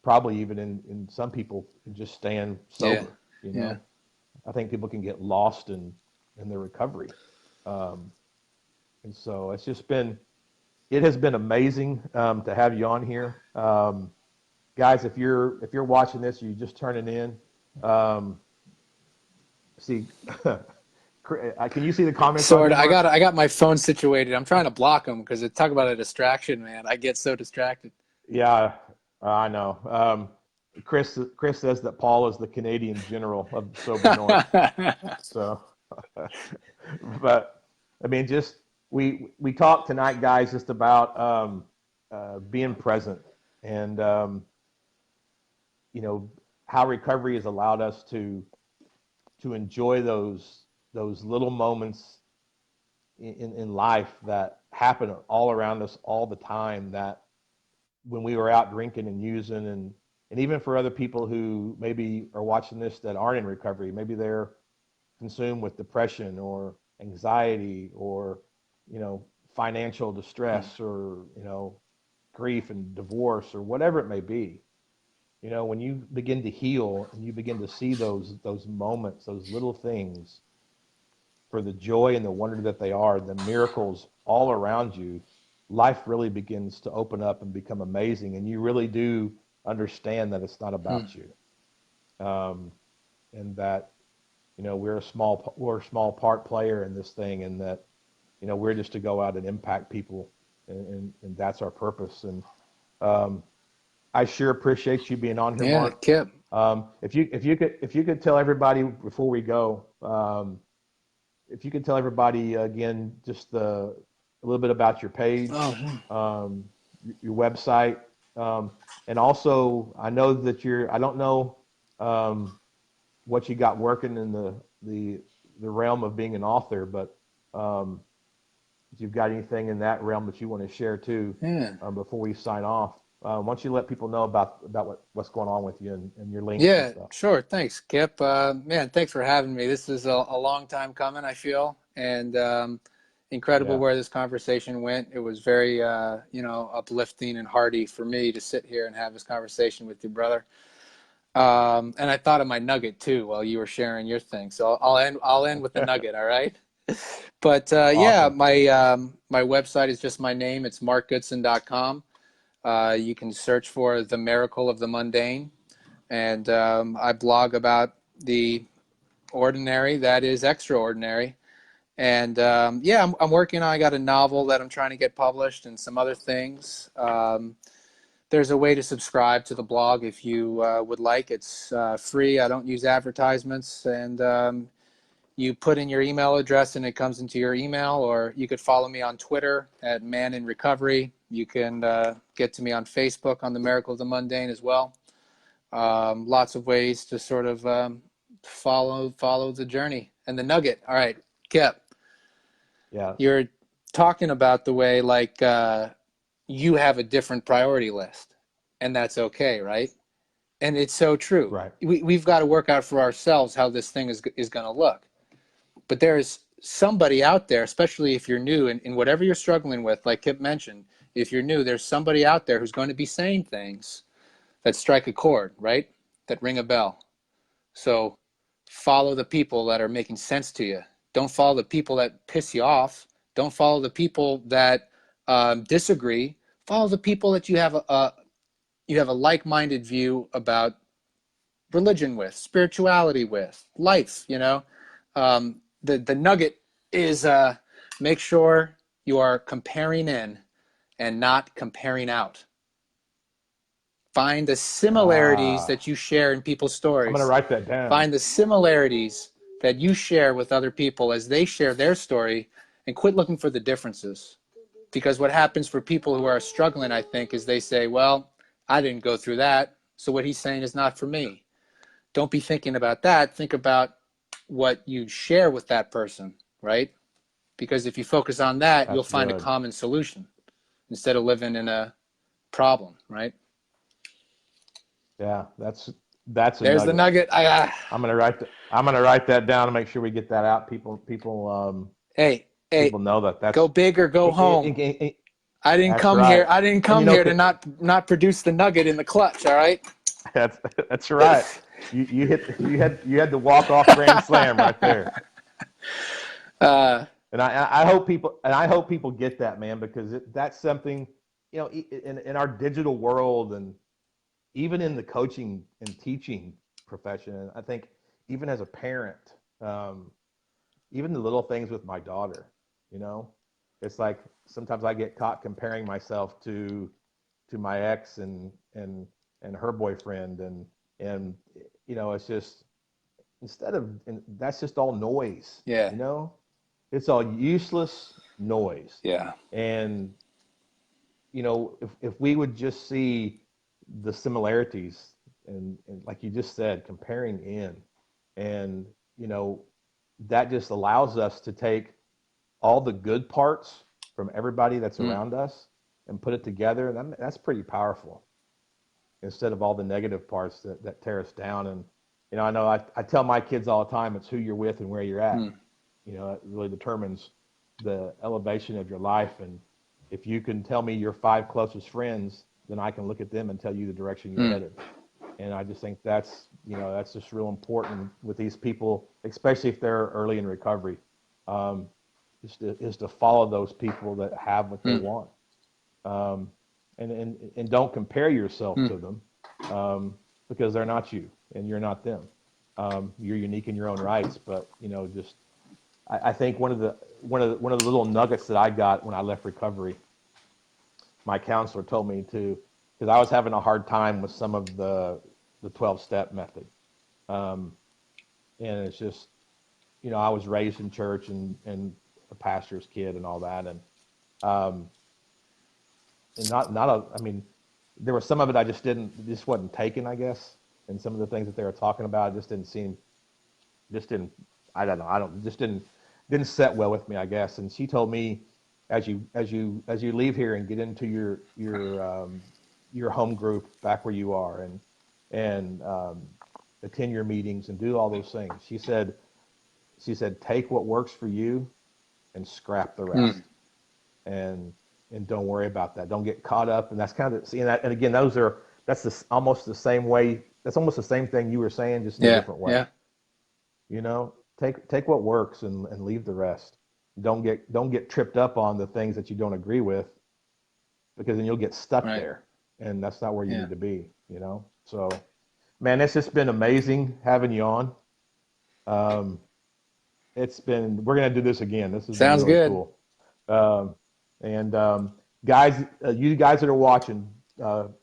probably even in some people just staying Yeah. sober. Yeah. I think people can get lost in their recovery, and so it has been amazing to have you on here, guys. If you're watching this, you just turning in. See, can you see the comments on Sort here, of. Mark? I got my phone situated. I'm trying to block them because talk about a distraction, man. I get so distracted. Yeah, I know. Chris says that Paul is the Canadian general of the sober north. So, but I mean, just we talked tonight, guys, just about being present, and you know how recovery has allowed us to enjoy those little moments in life that happen all around us all the time. That when we were out drinking and using, and even for other people who maybe are watching this that aren't in recovery, maybe they're consumed with depression or anxiety or financial distress or grief and divorce or whatever it may be. When you begin to heal and you begin to see those moments, those little things, for the joy and the wonder that they are, the miracles all around you, life really begins to open up and become amazing, and you really do understand that it's not Hmm. about you, and that we're a small part player in this thing, and that we're just to go out and impact people, and that's our purpose. And I sure appreciate you being on here, Yeah, Mark. Kip. If you could tell everybody before we go, if you could tell everybody again just a little bit about your page, Oh, your website, and also I know that I don't know um, what you got working in the realm of being an author, but if you've got anything in that realm that you want to share too, yeah. before we sign off, why don't you let people know about what's going on with you and your links and Yeah, stuff. sure. Thanks, Kip. Man, thanks for having me. This is a long time coming, I feel, and incredible Yeah. where this conversation went. It was very, uplifting and hearty for me to sit here and have this conversation with you, brother. And I thought of my nugget too while you were sharing your thing. So I'll end with the nugget. All right. But yeah, Awesome. my website is just my name. It's markgoodson.com. You can search for The Miracle of the Mundane. and I blog about the ordinary that is extraordinary. And yeah, I'm working on. I got a novel that I'm trying to get published, and some other things. There's a way to subscribe to the blog if you would like. It's free. I don't use advertisements, and you put in your email address and it comes into your email, or you could follow me on Twitter at Man in Recovery. You can get to me on Facebook on the Miracle of the Mundane as well. Lots of ways to sort of follow the journey. And the nugget. All right, Kip. Yeah. You're talking about the way like you have a different priority list, and that's okay, right? And it's so true. Right. We've got to work out for ourselves how this thing is going to look. But there's somebody out there, especially if you're new in whatever you're struggling with, like Kip mentioned, if you're new, there's somebody out there who's going to be saying things that strike a chord, right? That ring a bell. So follow the people that are making sense to you. Don't follow the people that piss you off. Don't follow the people that disagree. Follow the people that you have a like-minded view about religion with, spirituality with, life. The nugget is make sure you are comparing in and not comparing out. Find the similarities Ah, that you share in people's I'm going to stories. write that down. Find the similarities that you share with other people as they share their story, and quit looking for the differences. Because what happens for people who are struggling, I think, is they say, well, I didn't go through that, so what he's saying is not for me. Don't be thinking about that. Think about what you share with that person, right? Because if you focus on that, you'll That's find a good. common solution instead of living in a problem, right? Yeah, that's a There's the nugget. nugget. I'm gonna write that down to make sure we get that out. Hey, People hey, know that go big or go home. I didn't that's come here. right. I didn't And come here to not produce the nugget in the clutch. All right. that's that's right. You had the walk off grand slam right there. Uh, And I hope people get that, man, because that's something, in our digital world, and even in the coaching and teaching profession. And I think even as a parent, um, even the little things with my daughter, you know, it's like sometimes I get caught comparing myself to my ex and her boyfriend, and it's just, and that's just all noise, yeah, you know, it's all useless noise. yeah. And if we would just see the similarities, and like you just said, comparing in, and that just allows us to take all the good parts from everybody that's Mm, around us and put it together, and that's pretty powerful, instead of all the negative parts that tear us down. And I know I tell my kids all the time, it's who you're with and where you're at. mm, It really determines the elevation of your life. And if you can tell me your five closest friends, then I can look at them and tell you the direction you're mm. headed. And I just think that's just real important with these people, especially if they're early in recovery, um, is to follow those people that have what they Mm, want, um, and don't compare yourself mm. to them, because they're not you and you're not them. You're unique in your own rights, but just I think one of the little nuggets that I got when I left recovery, my counselor told me to, because I was having a hard time with some of the 12-step method, um, and it's just, I was raised in church and a pastor's kid and all that, um, and I mean, there was some of it I just wasn't taken, I guess, and some of the things that they were talking about just didn't, I don't know, just didn't set well with me, I guess. And she told me, as you leave here and get into your home group back where you are, and attend your meetings and do all those things. She said, take what works for you and scrap the Mm. rest, and don't worry about that. Don't get caught up. And that's kind of seeing that. And again, almost the same way. That's almost the same thing you were saying, just in a Yeah, different way. yeah. Take what works and leave the rest. Don't get tripped up on the things that you don't agree with, because then you'll get stuck Right. there, and that's not where you Yeah. need to be. So Man, it's just been amazing having you on. Um, we're going to do this again. This has been Sounds really good. cool. Um, and guys, you guys that are watching,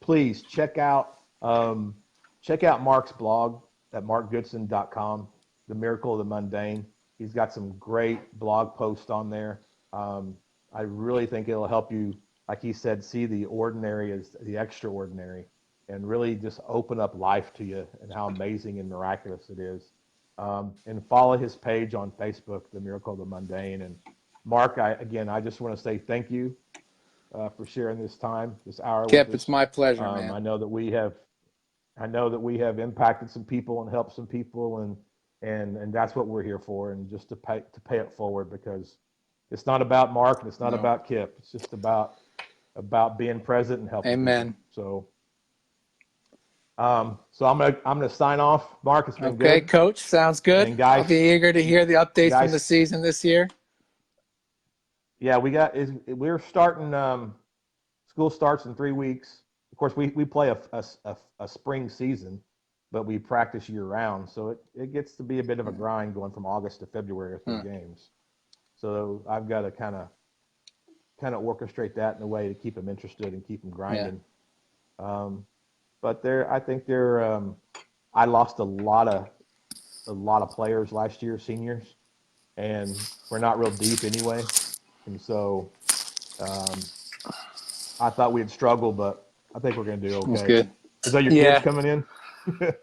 please check out Mark's blog at markgoodson.com, The Miracle of the Mundane. He's got some great blog posts on there. Um, I really think it'll help you, like he said, see the ordinary as the extraordinary, and really just open up life to you and how amazing and miraculous it is. And follow his page on Facebook, The Miracle of the Mundane. And Mark, I just want to say thank you for sharing this time, this hour with Kip, it's us. my pleasure, Um, man. I know that we have, I know that we have impacted some people and helped some people, and that's what we're here for, and just to pay it forward, because it's not about Mark and it's not No. about Kip. It's just about being present and helping people. Amen. So I'm gonna sign off. Mark, it's been Okay, good. Coach, sounds good. And I'll be guys, eager to hear the updates from the guys, season this year. yeah, we're starting. School starts in 3 weeks. Of course, we play a spring season, but we practice year round. So it gets to be a bit of a grind going from August to February with 3 games. So I've got to kind of orchestrate that in a way to keep them interested and keep them Yeah. grinding. Um, but I think I lost a lot of players last year, seniors, and we're not real deep anyway. And so um, I thought we'd struggle, but I think we're going to do That's okay. good. Is that your kids Yeah. coming in?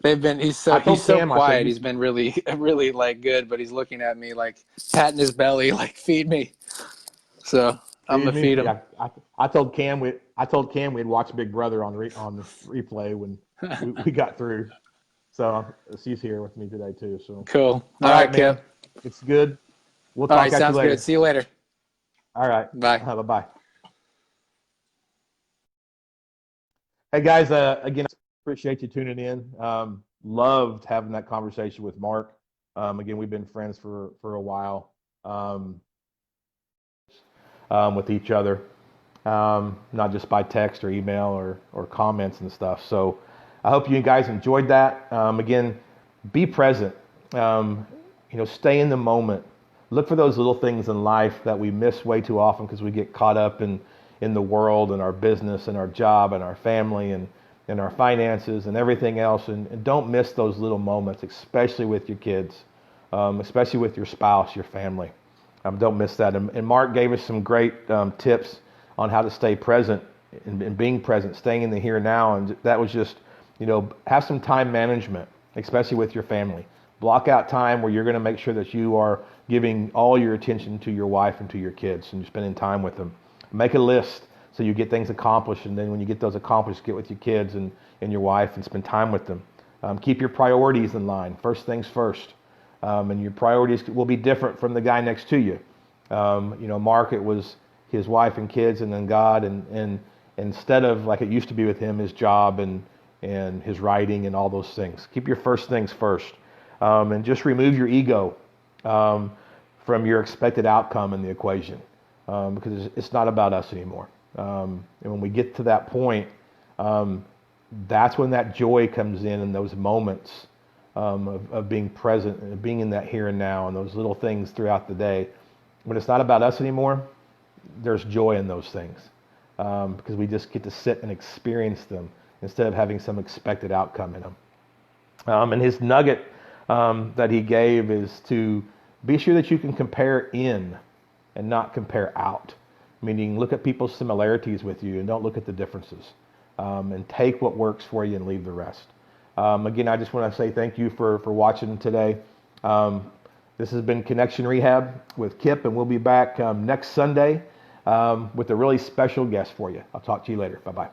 They've been I he's told so Cam, I said, quiet. you He's been really really like good, but he's looking at me like patting his belly like feed me. So I'm feed gonna me. feed him. Yeah, I told Cam we'd watch Big Brother on the replay when we got through. So she's here with me today too. So Cool. all All right, right, man, Kip. it's good. We'll All talk right, at you sounds good. later. See you later. All right, Bye. bye bye. Hey guys, again, appreciate you tuning in. Loved having that conversation with Mark. Again, we've been friends for a while. Um, with each other, not just by text or email or comments and stuff. So I hope you guys enjoyed that. Again, be present. Um, stay in the moment. Look for those little things in life that we miss way too often because we get caught up in the world and our business and our job and our family and our finances and everything else. And don't miss those little moments, especially with your kids, especially with your spouse, your family. Don't miss that. And Mark gave us some great tips on how to stay present and being present, staying in the here and now. And that was just, have some time management, especially with your family. Block out time where you're going to make sure that you are giving all your attention to your wife and to your kids and you're spending time with them. Make a list so you get things accomplished. And then when you get those accomplished, get with your kids and your wife and spend time with them. Keep your priorities in line. First things first. And your priorities will be different from the guy next to you. Mark, it was his wife and kids, and then God, and instead of like it used to be with him, his job and his writing and all those things. Keep your first things first, and just remove your ego from your expected outcome in the equation, because it's not about us anymore. And when we get to that point, that's when that joy comes in those moments of being present and being in that here and now and those little things throughout the day. When it's not about us anymore, there's joy in those things because we just get to sit and experience them instead of having some expected outcome in them. And his nugget that he gave is to be sure that you can compare in and not compare out, meaning look at people's similarities with you and don't look at the differences, and take what works for you and leave the rest. Again, I just want to say thank you for watching today. This has been Connection Rehab with Kip, and we'll be back next Sunday with a really special guest for you. I'll talk to you later. Bye-bye.